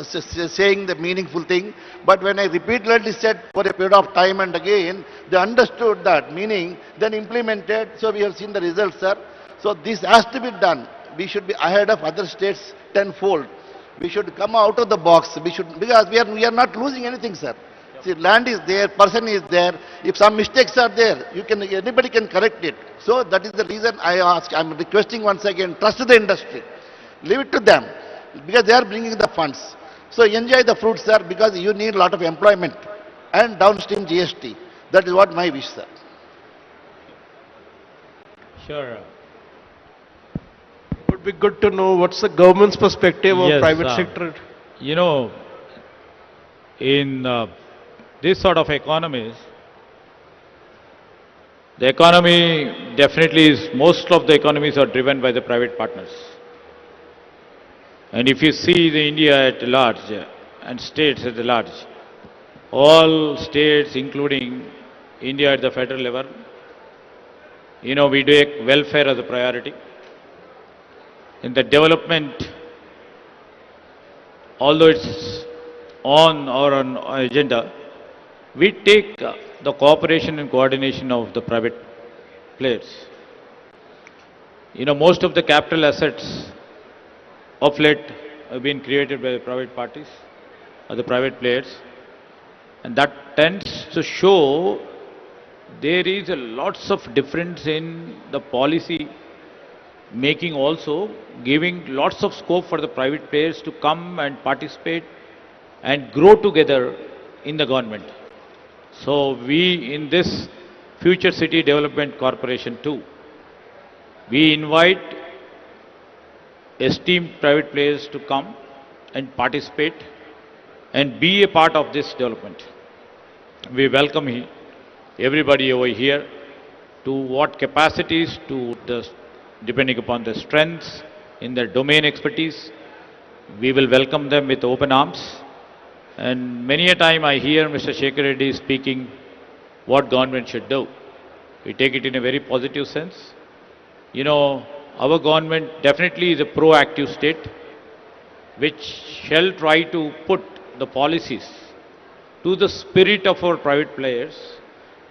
Speaker 6: saying the meaningful thing. But when I repeatedly said for a period of time and again, they understood that meaning, then implemented. So we have seen the results, sir. So this has to be done. We should be ahead of other states tenfold. We should come out of the box. We should, because we are not losing anything, sir. See, land is there, person is there. If some mistakes are there, anybody can correct it. So that is the reason I ask. I'm requesting once again, trust the industry. Leave it to them, because they are bringing the funds. So enjoy the fruits, sir, because you need a lot of employment and downstream GST. That is what my wish, sir.
Speaker 1: Sure.
Speaker 2: It would be good to know what's the government's perspective of
Speaker 1: Yes,
Speaker 2: private sector.
Speaker 1: You know, in this sort of economies, the economy definitely is, most of the economies are driven by the private partners. And if you see the India at large and states at large, all states including India at the federal level, you know, we take welfare as a priority. In the development, although it's on our agenda, we take the cooperation and coordination of the private players. You know, most of the capital assets of late have been created by the private parties or the private players, and that tends to show there is a lots of difference in the policy making, also giving lots of scope for the private players to come and participate and grow together in the government. So we in this Future City Development Corporation too, we invite esteemed private players to come and participate and be a part of this development. We welcome everybody over here to what capacities, to the, depending upon the strengths in their domain expertise. We will welcome them with open arms. And many a time I hear Mr. Shekhar Reddy speaking what government should do. We take it in a very positive sense. You know, our government definitely is a proactive state which shall try to put the policies to the spirit of our private players,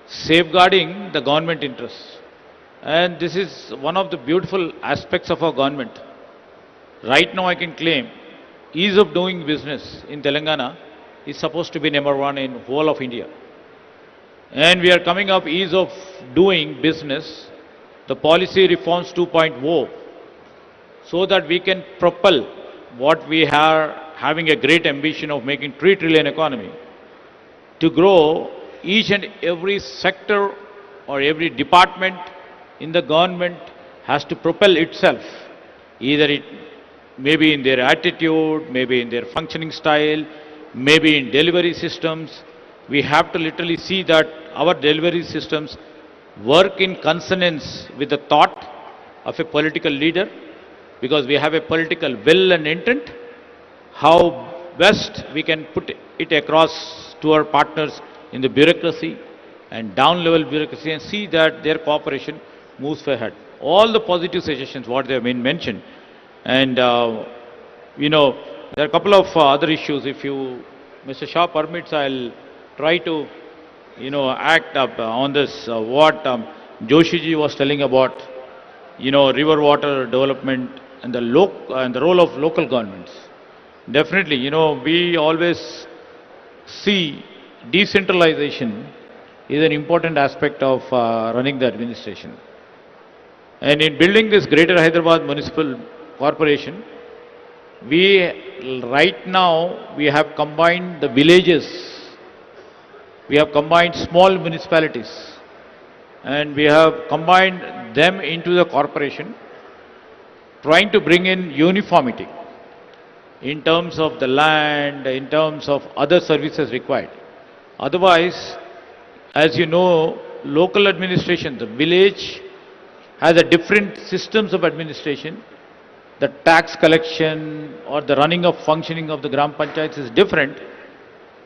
Speaker 1: safeguarding the government interests. And this is one of the beautiful aspects of our government. Right now I can claim ease of doing business in Telangana is supposed to be #1 in whole of India. And we are coming up ease of doing business, the policy reforms 2.0, so that we can propel what we are having a great ambition of making 3 trillion economy, to grow each and every sector or every department in the government has to propel itself, either it maybe in their attitude, maybe in their functioning style, maybe in delivery systems. We have to literally see that our delivery systems work in consonance with the thought of a political leader, because we have a political will and intent. How best we can put it across to our partners in the bureaucracy and down-level bureaucracy, and see that their cooperation moves ahead. All the positive suggestions, what they have been mentioned. And, you know, there are a couple of other issues. If you, Mr. Shah permits, I'll try to, you know, act up on this, what Joshi ji was telling about, you know, river water development and the role of local governments. Definitely, you know, we always see decentralization is an important aspect of running the administration. And in building this Greater Hyderabad Municipal Corporation, right now we have combined the villages, we have combined small municipalities, and we have combined them into the corporation, trying to bring in uniformity in terms of the land, in terms of other services required. Otherwise, as you know, local administration, the village has a different systems of administration. The tax collection or the running of functioning of the Gram Panchayats is different.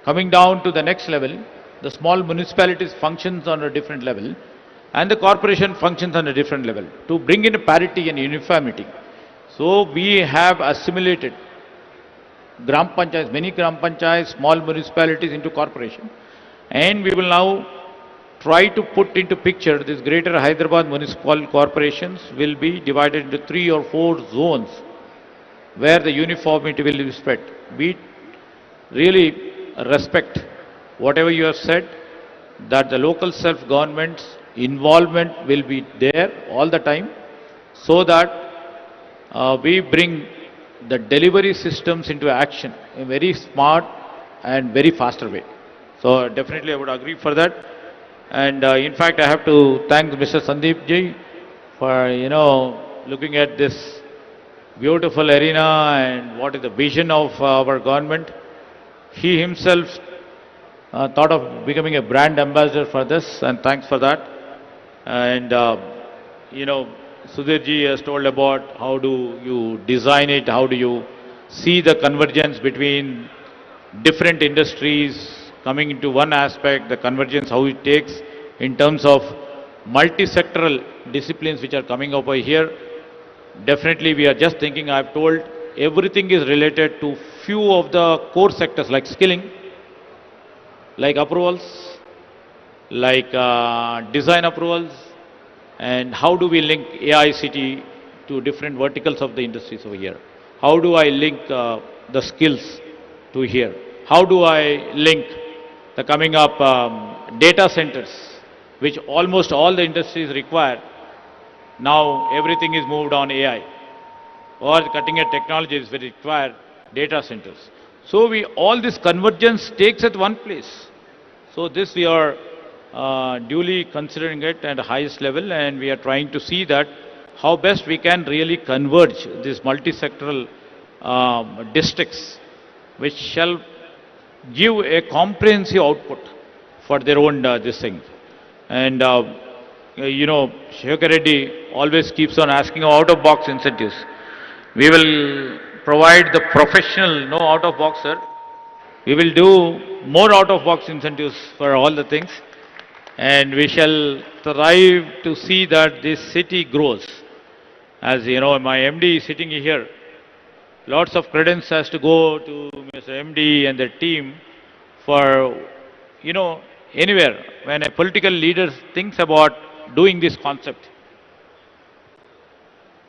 Speaker 1: Coming down to the next level, the small municipalities functions on a different level and the corporation functions on a different level to bring in a parity and uniformity. So we have assimilated Gram Panchayats, many Gram Panchayats, small municipalities into corporation, and we will now try to put into picture this Greater Hyderabad municipal corporations will be divided into 3 or 4 zones where the uniformity will be spread. We really respect whatever you have said, that the local self-government's involvement will be there all the time, so that we bring the delivery systems into action in a very smart and very faster way. So definitely I would agree for that. And in fact, I have to thank Mr. Sandeep ji for, looking at this beautiful arena and what is the vision of our government. He himself thought of becoming a brand ambassador for this, and thanks for that. And, Sudhir ji has told about how do you design it, how do you see the convergence between different industries coming into one aspect, the convergence, how it takes in terms of multi-sectoral disciplines which are coming over here. Definitely we are just thinking, I have told, everything is related to few of the core sectors like skilling, like approvals, like design approvals, and how do we link AICT to different verticals of the industries over here? How do I link the skills to here? How do I link the coming up data centers, which almost all the industries require? Now everything is moved on AI, or cutting edge technologies which require data centers. So all this convergence takes at one place. So this we are duly considering it at the highest level, and we are trying to see that how best we can really converge these multi-sectoral districts, which shall give a comprehensive output for their own this thing. And Shekhar Reddy always keeps on asking out-of-box incentives. We will provide the professional, no out-of-box, sir. We will do more out-of-box incentives for all the things, and we shall strive to see that this city grows. As you know, my MD is sitting here. Lots of credence has to go to Mr. MD and the team for, anywhere when a political leader thinks about doing this concept.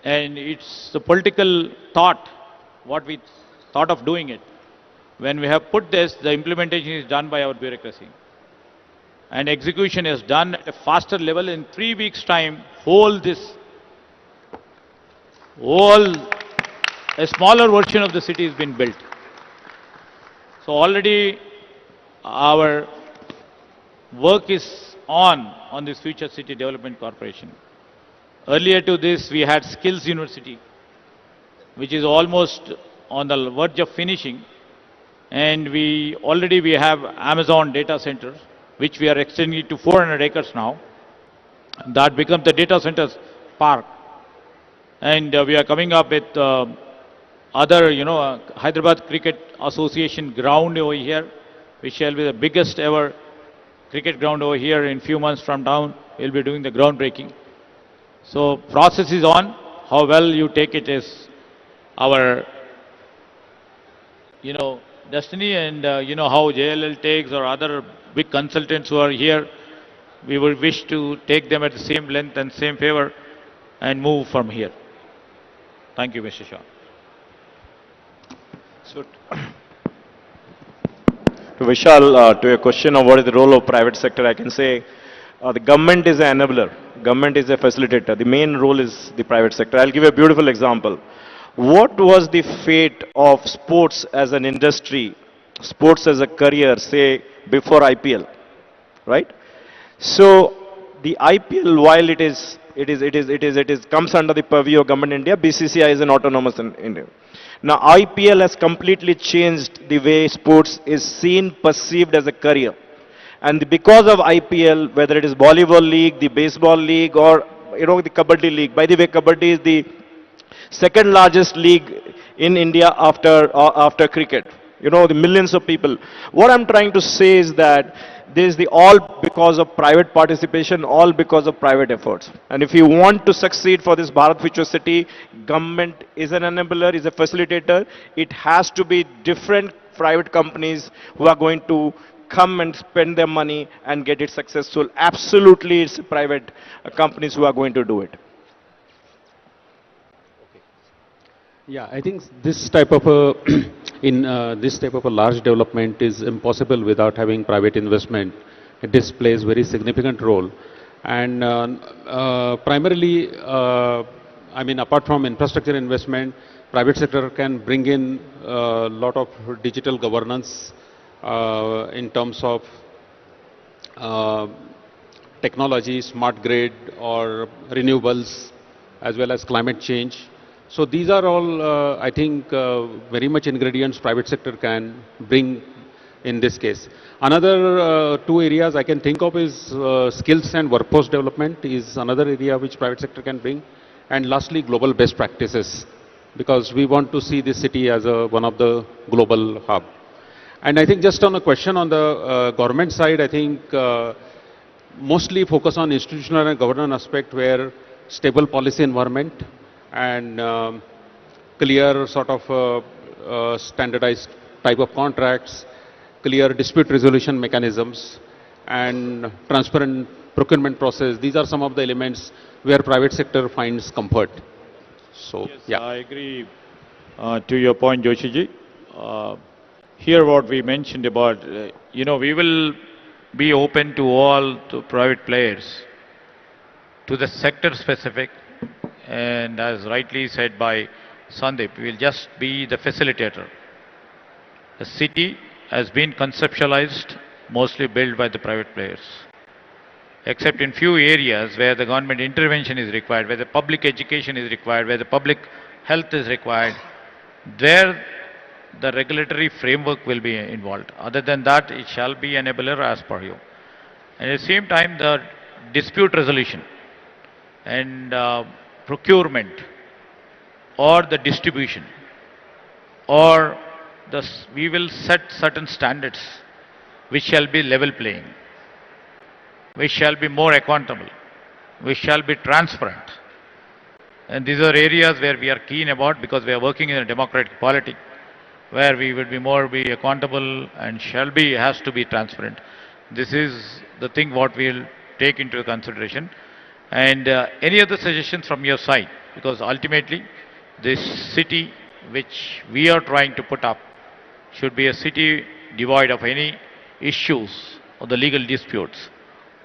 Speaker 1: And it's the political thought, what we thought of doing it. When we have put this, the implementation is done by our bureaucracy. And execution is done at a faster level. In 3 weeks' time, a smaller version of the city has been built. So already our work is on this Future City Development Corporation. Earlier to this, we had Skills University, which is almost on the verge of finishing. And we have Amazon data centers, which we are extending it to 400 acres now. That becomes the data centers park. And we are coming up with other, Hyderabad Cricket Association ground over here, which shall be the biggest ever cricket ground over here. In few months from now, we'll be doing the groundbreaking. So process is on. How well you take it is our, destiny, and how JLL takes or other big consultants who are here, we would wish to take them at the same length and same favor and move from here. Thank you, Mr. Shah.
Speaker 4: So, to Vishal, to your question of what is the role of private sector, I can say the government is an enabler. Government is a facilitator. The main role is the private sector. I'll give you a beautiful example. What was the fate of sports as an industry, sports as a career, say, before IPL, right? So the IPL, while it is comes under the purview of government India, BCCI is an autonomous in India. Now IPL has completely changed the way sports is seen, perceived as a career. And because of IPL, whether it is volleyball league, the baseball league, or the kabaddi league. By the way, kabaddi is the second largest league in India after cricket. The millions of people. What I'm trying to say is that this is the all because of private participation, all because of private efforts. And if you want to succeed for this Bharat Future City, government is an enabler, is a facilitator. It has to be different private companies who are going to come and spend their money and get it successful. Absolutely, it's private companies who are going to do it.
Speaker 5: Yeah, I think this type of a this type of a large development is impossible without having private investment. It displays very significant role, and primarily, I mean, apart from infrastructure investment, private sector can bring in a lot of digital governance in terms of technology, smart grid, or renewables, as well as climate change. So these are all, I think, very much ingredients private sector can bring in this case. Another two areas I can think of is skills and workforce development is another area which private sector can bring. And lastly, global best practices, because we want to see this city as one of the global hub. And I think just on a question on the government side, I think mostly focus on institutional and governance aspect where stable policy environment and clear sort of standardized type of contracts, clear dispute resolution mechanisms, and transparent procurement process. These are some of the elements where private sector finds comfort. So,
Speaker 1: Yes,
Speaker 5: yeah.
Speaker 1: I agree to your point, Joshiji. Here what we mentioned about, we will be open to all the private players, to the sector specific, and as rightly said by Sandeep, we will just be the facilitator. The city has been conceptualized, mostly built by the private players, except in few areas where the government intervention is required, where the public education is required, where the public health is required. There the regulatory framework will be involved. Other than that, it shall be enabler as per you. And at the same time, the dispute resolution and procurement or the distribution or we will set certain standards which shall be level playing, which shall be more accountable, which shall be transparent. And these are areas where we are keen about because we are working in a democratic polity where we will be more be accountable and has to be transparent. This is the thing what we will take into consideration. And any other suggestions from your side? Because ultimately, this city which we are trying to put up should be a city devoid of any issues or the legal disputes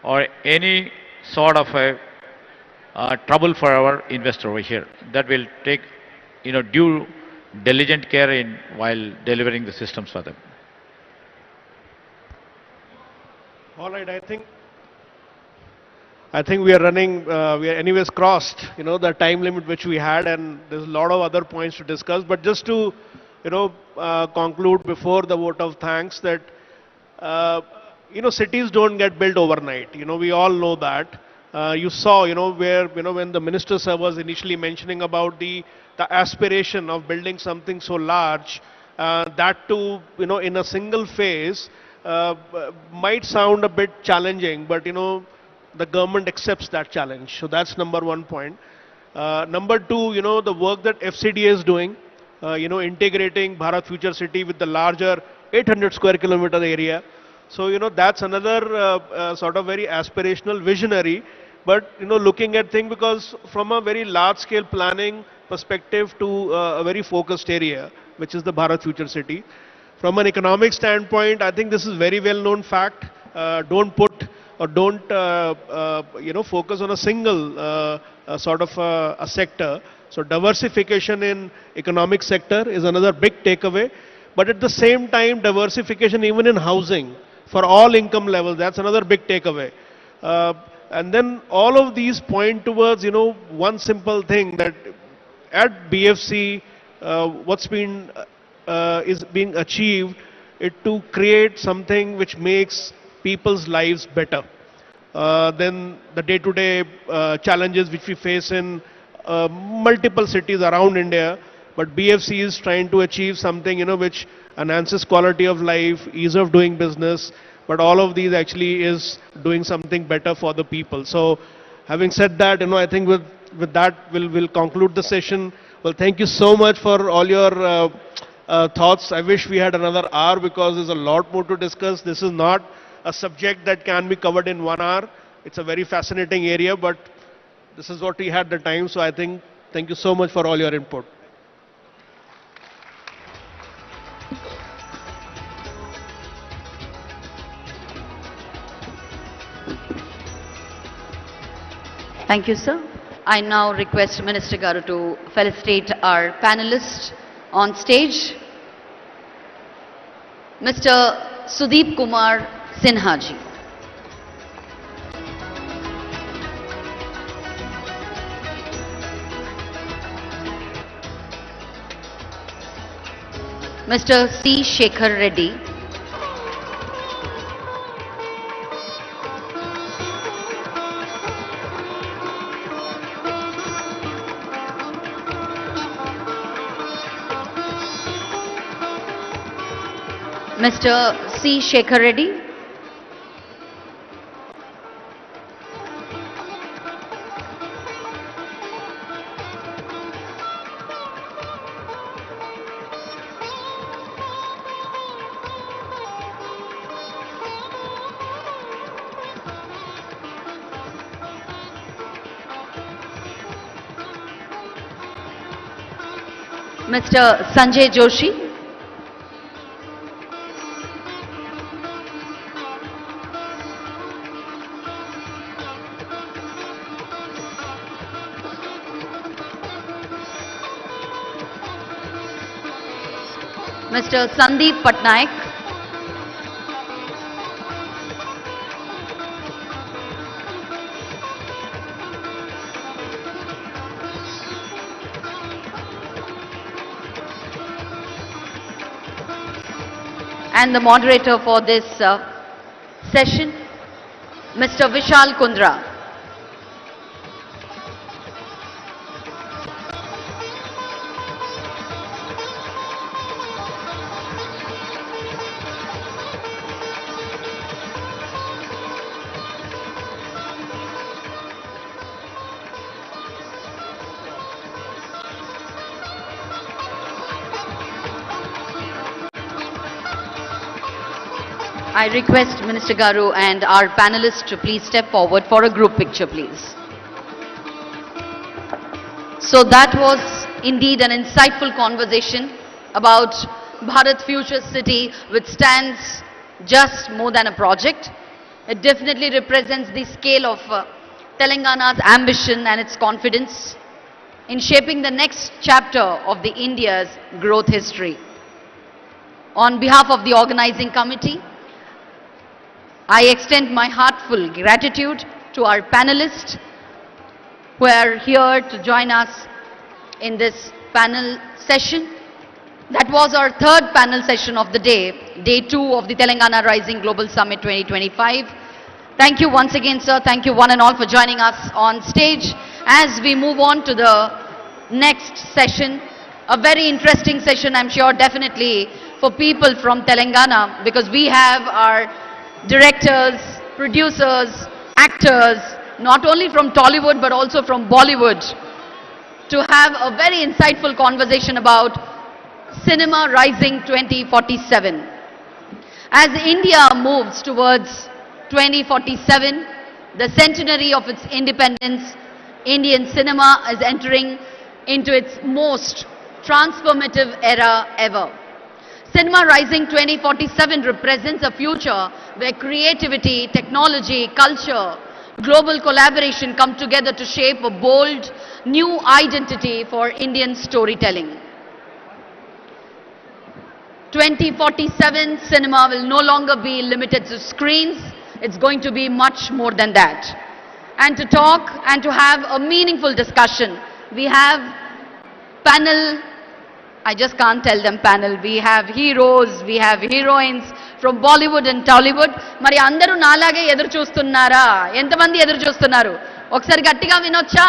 Speaker 1: or any sort of a trouble for our investor over here. That will take, due diligent care in while delivering the systems for them.
Speaker 2: All right, I think we are running, we are anyways crossed, the time limit which we had, and there's a lot of other points to discuss. But just to, conclude before the vote of thanks that, cities don't get built overnight. We all know that. You saw, where, when the minister sir was initially mentioning about the aspiration of building something so large, that too, in a single phase, might sound a bit challenging, but, the government accepts that challenge. So that's number one point. Number two, the work that FCDA is doing, integrating Bharat Future City with the larger 800 square kilometer area. So, that's another sort of very aspirational, visionary, but, looking at things because from a very large scale planning perspective to a very focused area, which is the Bharat Future City. From an economic standpoint, I think this is very well known fact. Don't put or don't focus on a single sort of a sector. So diversification in economic sector is another big takeaway. But at the same time, diversification even in housing for all income levels, that's another big takeaway. And then all of these point towards, one simple thing, that at BFC, what's been is being achieved it to create something which makes people's lives better than the day-to-day challenges which we face in multiple cities around India. But BFC is trying to achieve something, which enhances quality of life, ease of doing business, but all of these actually is doing something better for the people. So having said that, I think with that we'll conclude the session. Well, thank you so much for all your thoughts. I wish we had another hour because there's a lot more to discuss. This is not a subject that can be covered in 1 hour. It's a very fascinating area, but this is what we had the time. So I think, thank you so much for all your input.
Speaker 8: Thank you, sir. I now request Minister Garu to felicitate our panelists on stage. Mr. Sudeep Kumar Sinha ji. Mr. C. Shekhar Reddy. Mr. C. Shekhar Reddy. Mr. Sanjay Joshi. Mr. Sandeep Patnaik. And the moderator for this session, Mr. Vishal Kundra. I request Minister Garu and our panelists to please step forward for a group picture, please. So that was indeed an insightful conversation about Bharat Future City, which stands just more than a project. It definitely represents the scale of Telangana's ambition and its confidence in shaping the next chapter of the India's growth history. On behalf of the organizing committee, I extend my heartfelt gratitude to our panelists who are here to join us in this panel session. That was our third panel session of the day, day 2 of the Telangana Rising Global Summit 2025. Thank you once again, sir. Thank you one and all for joining us on stage. As we move on to the next session, a very interesting session, I'm sure, definitely for people from Telangana, because we have our directors, producers, actors, not only from Tollywood but also from Bollywood, to have a very insightful conversation about Cinema Rising 2047. As India moves towards 2047, the centenary of its independence, Indian cinema is entering into its most transformative era ever. Cinema Rising 2047 represents a future where creativity, technology, culture, global collaboration come together to shape a bold, new identity for Indian storytelling. 2047 cinema will no longer be limited to screens. It's going to be much more than that. And to talk and to have a meaningful discussion, we have panel, I just can't tell them panel, we have heroes, we have heroines from Bollywood and Tollywood. మరి అందరూ నాలాగే ఎదురు చూస్తున్నారా? ఎంతమంది ఎదురు చూస్తున్నారు? ఒకసారి గట్టిగా వినొచ్చా?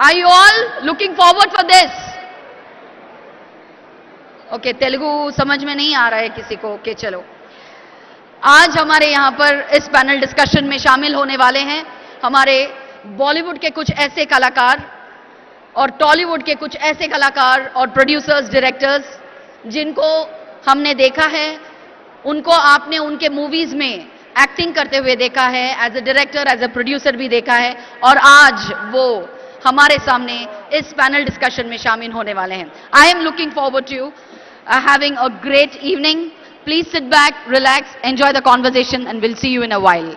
Speaker 8: Are you all looking forward for this? Okay Telugu समझ में नहीं आ रहा है किसी को? ओके चलो. आज हमारे यहाँ पर इस पैनल डिस्कशन में शामिल होने वाले हैं हमारे बॉलीवुड के कुछ ऐसे कलाकार और टॉलीवुड के कुछ ऐसे कलाकार और प्रोड्यूसर्स, डायरेक्टर्स जिनको हमने देखा है, उनको आपने उनके मूवीज में एक्टिंग करते हुए देखा है, as a director, as a producer भी देखा है, और आज वो हमारे सामने इस पैनल डिस्कशन में शामिल होने वाले हैं. I am looking forward to having a great evening. Please sit back, relax, enjoy the conversation, and we'll see you in a while.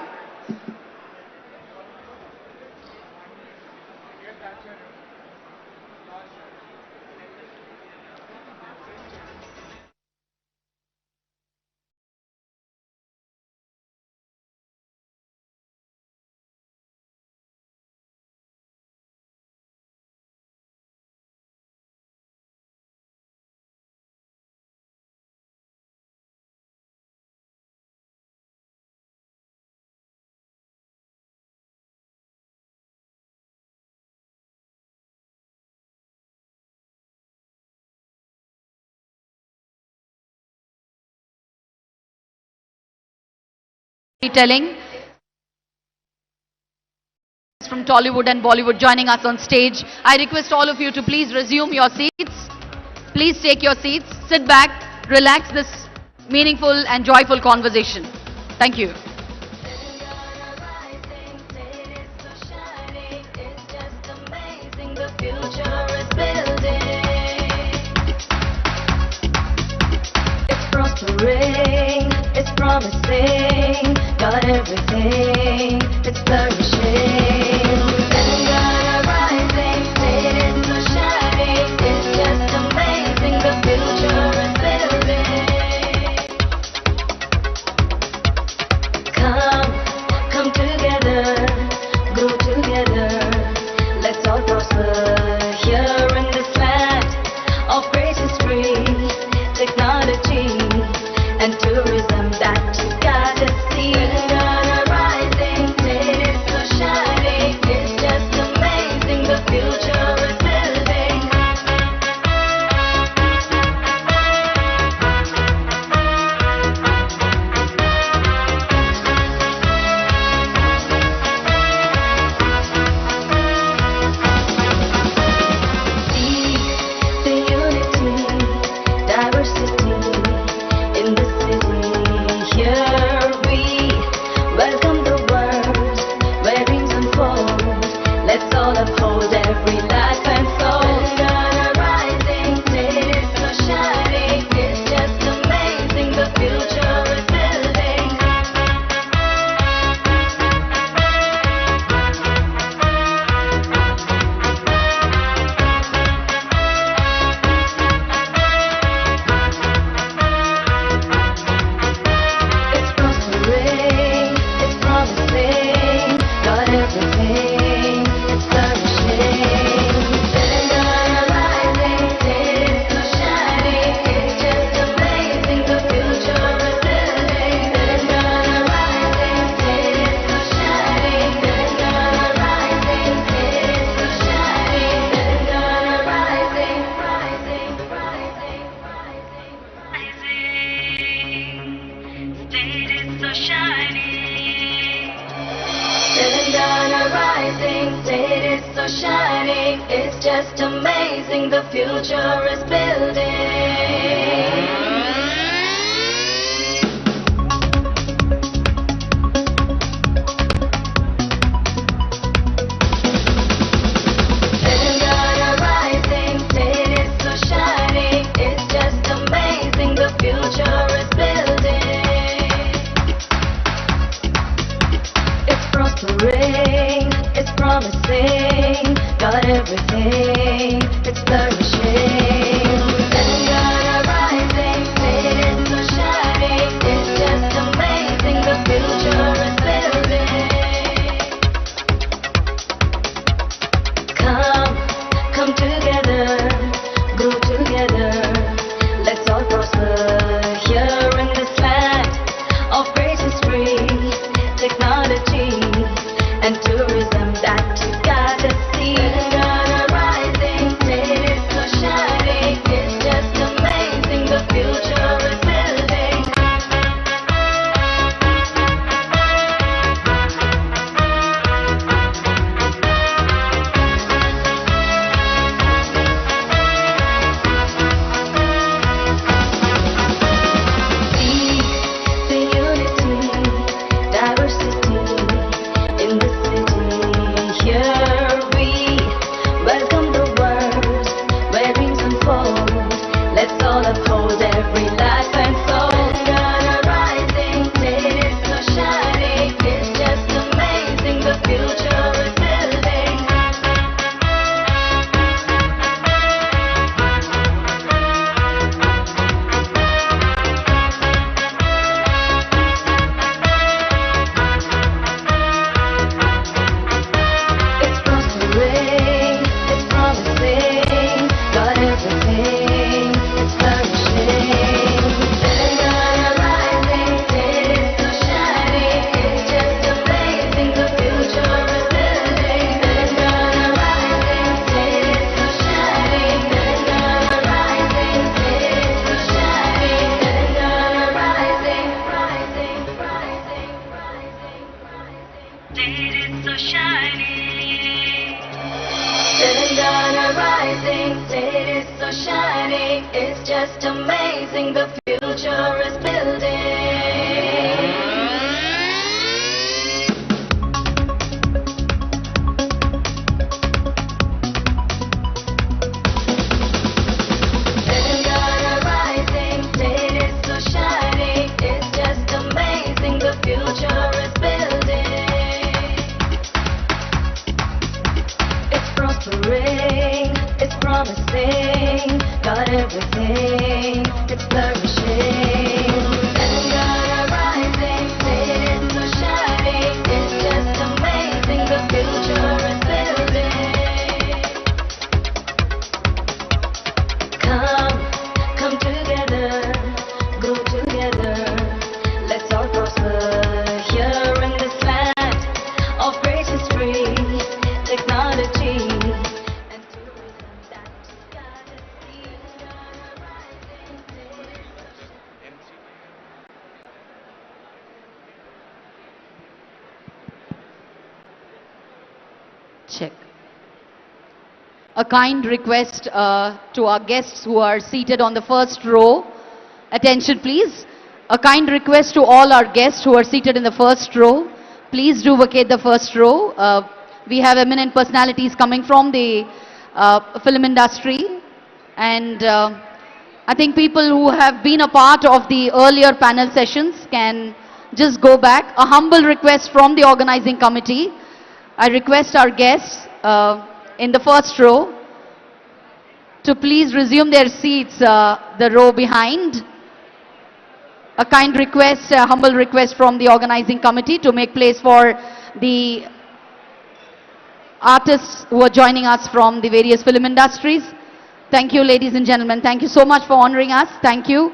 Speaker 8: Telling from Tollywood and Bollywood joining us on stage. I request all of you to please resume your seats. Please take your seats, sit back, relax this meaningful and joyful conversation. Thank you.
Speaker 9: It's promising, got everything, it's flourishing. Telangana rising, it is so shining, it's just amazing, the future is building. Come together, grow together, let's all prosper here in this land of great history, technology, and tourism that you gotta see. Telangana rising, it is so shining, it's just amazing, the future is building. See the unity, diversity in the city. Here we welcome the world where dreams unfold. Let's all uphold every life and soul. Telangana rising, it is so shining, it's just amazing, the future is building. It's prospering, it's promising, got everything, it's flourishing. Telangana rising, it is so shining, it's just amazing, the future is building. Telangana rising, it is so shining, Telangana rising, it is so shining, Telangana rising, rising, rising, rising, rising. State is so shining. Telangana rising, state is so shining, it's just amazing, the future is building. Telangana rising, state is so shining, it's just amazing, the prospering, it's promising, got everything, it's flourishing. Telangana rising, it's so shining, it's just amazing, the future is building. Come together, grow together, let's all prosper here in this land of great history, technology, and tourism that you gotta see. Telangana rising, it's so shining, it's just amazing, the future is building. See the unity, diversity in the city. Here we welcome the world where dreams unfold. Let's all uphold every life and soul. Telangana rising, it's so shining, it's just amazing, the future is building. It's prospering, it's promising, got everything, it's flourishing. Telangana rising, it's so shining, it's just amazing, the future is building. Telangana rising, it's so shining, Telangana rising, it's so shining, Telangana rising, rising, rising, rising, rising. It's so shining. Telangana rising, it's so shining, it's just amazing, the future is building. Telangana rising, it's so shining, it's just amazing, the future is building. It's prospering, it's promising, got everything, it's flourishing. Telangana rising, it's so shining, it's just amazing, the future is building. Come together, grow together, let's all prosper here in this land of great history, technology, and tourism that you gotta see.
Speaker 8: Check. A kind request to our guests who are seated on the first row. Attention please. A kind request to all our guests who are seated in the first row. Please do vacate the first row. We have eminent personalities coming from the film industry. And I think people who have been a part of the earlier panel sessions can just go back. A humble request from the organizing committee. I request our guests in the first row to please resume their seats, the row behind. A kind request, a humble request from the organizing committee to make place for the artists who are joining us from the various film industries. Thank you, ladies and gentlemen. Thank you so much for honoring us. Thank you.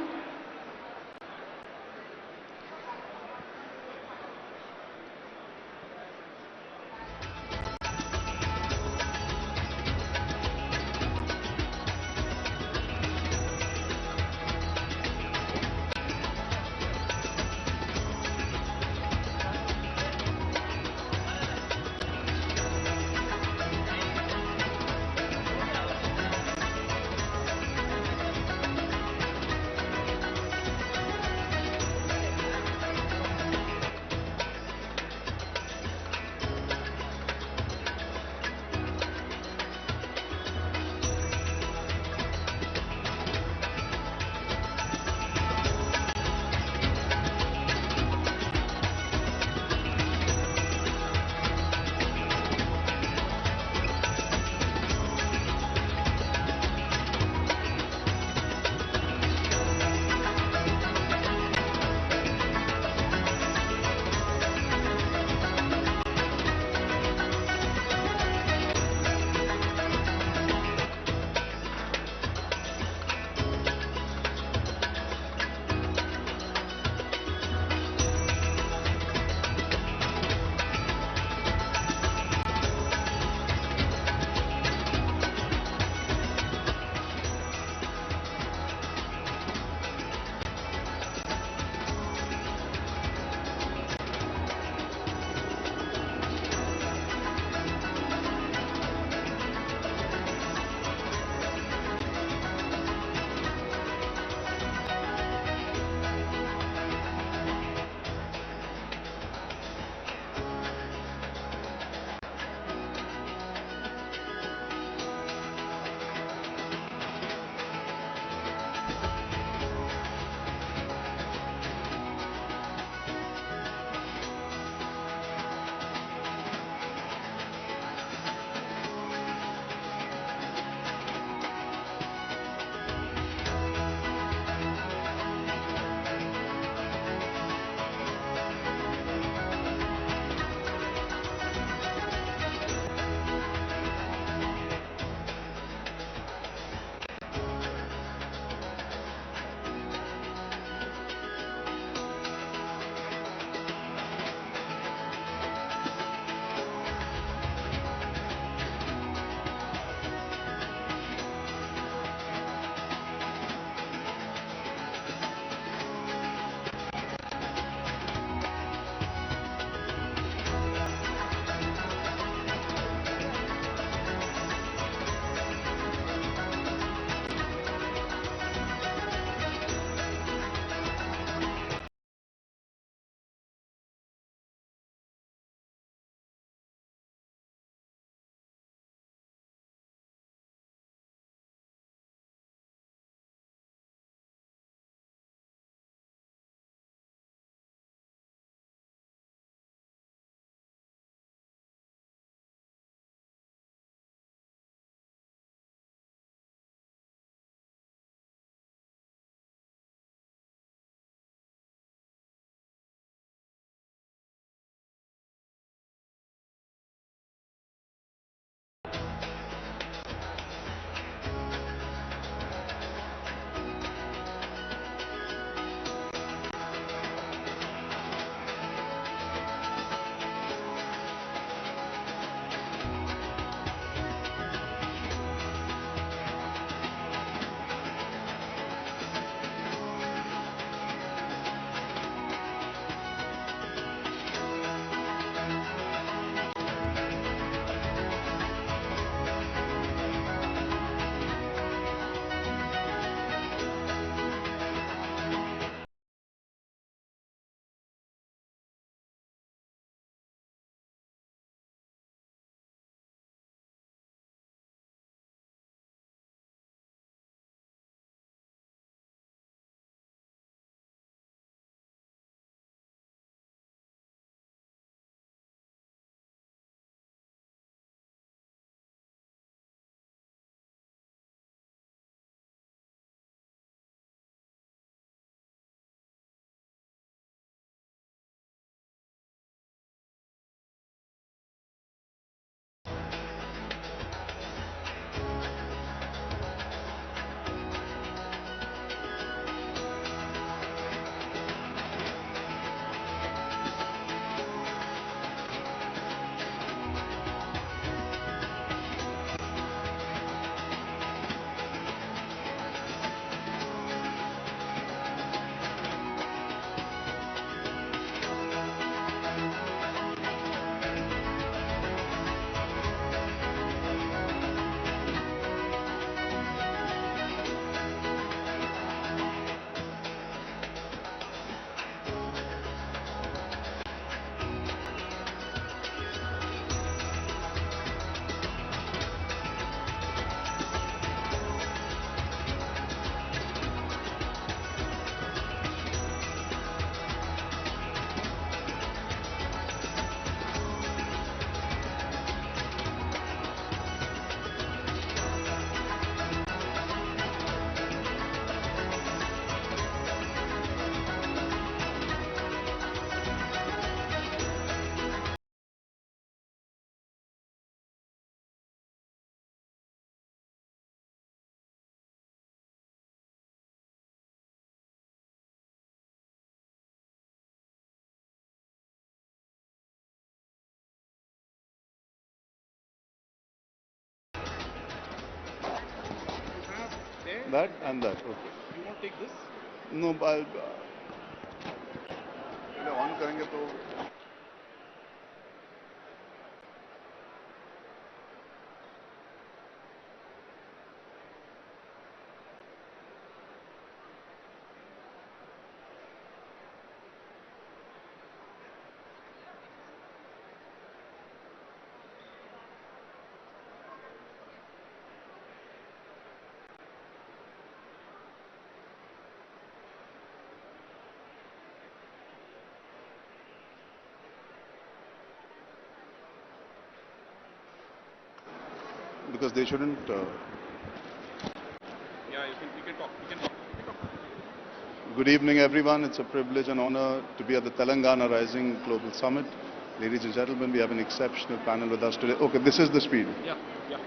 Speaker 10: that and that. Okay.
Speaker 11: You want to take this?
Speaker 10: No, I'll. On करेंगे तो because they shouldn't.
Speaker 11: Yeah, you can talk. You can talk.
Speaker 10: Good evening, everyone. It's a privilege and honor to be at the Telangana Rising Global Summit. Ladies and gentlemen, we have an exceptional panel with us today. Okay, this is the speed.
Speaker 11: Yeah, yeah.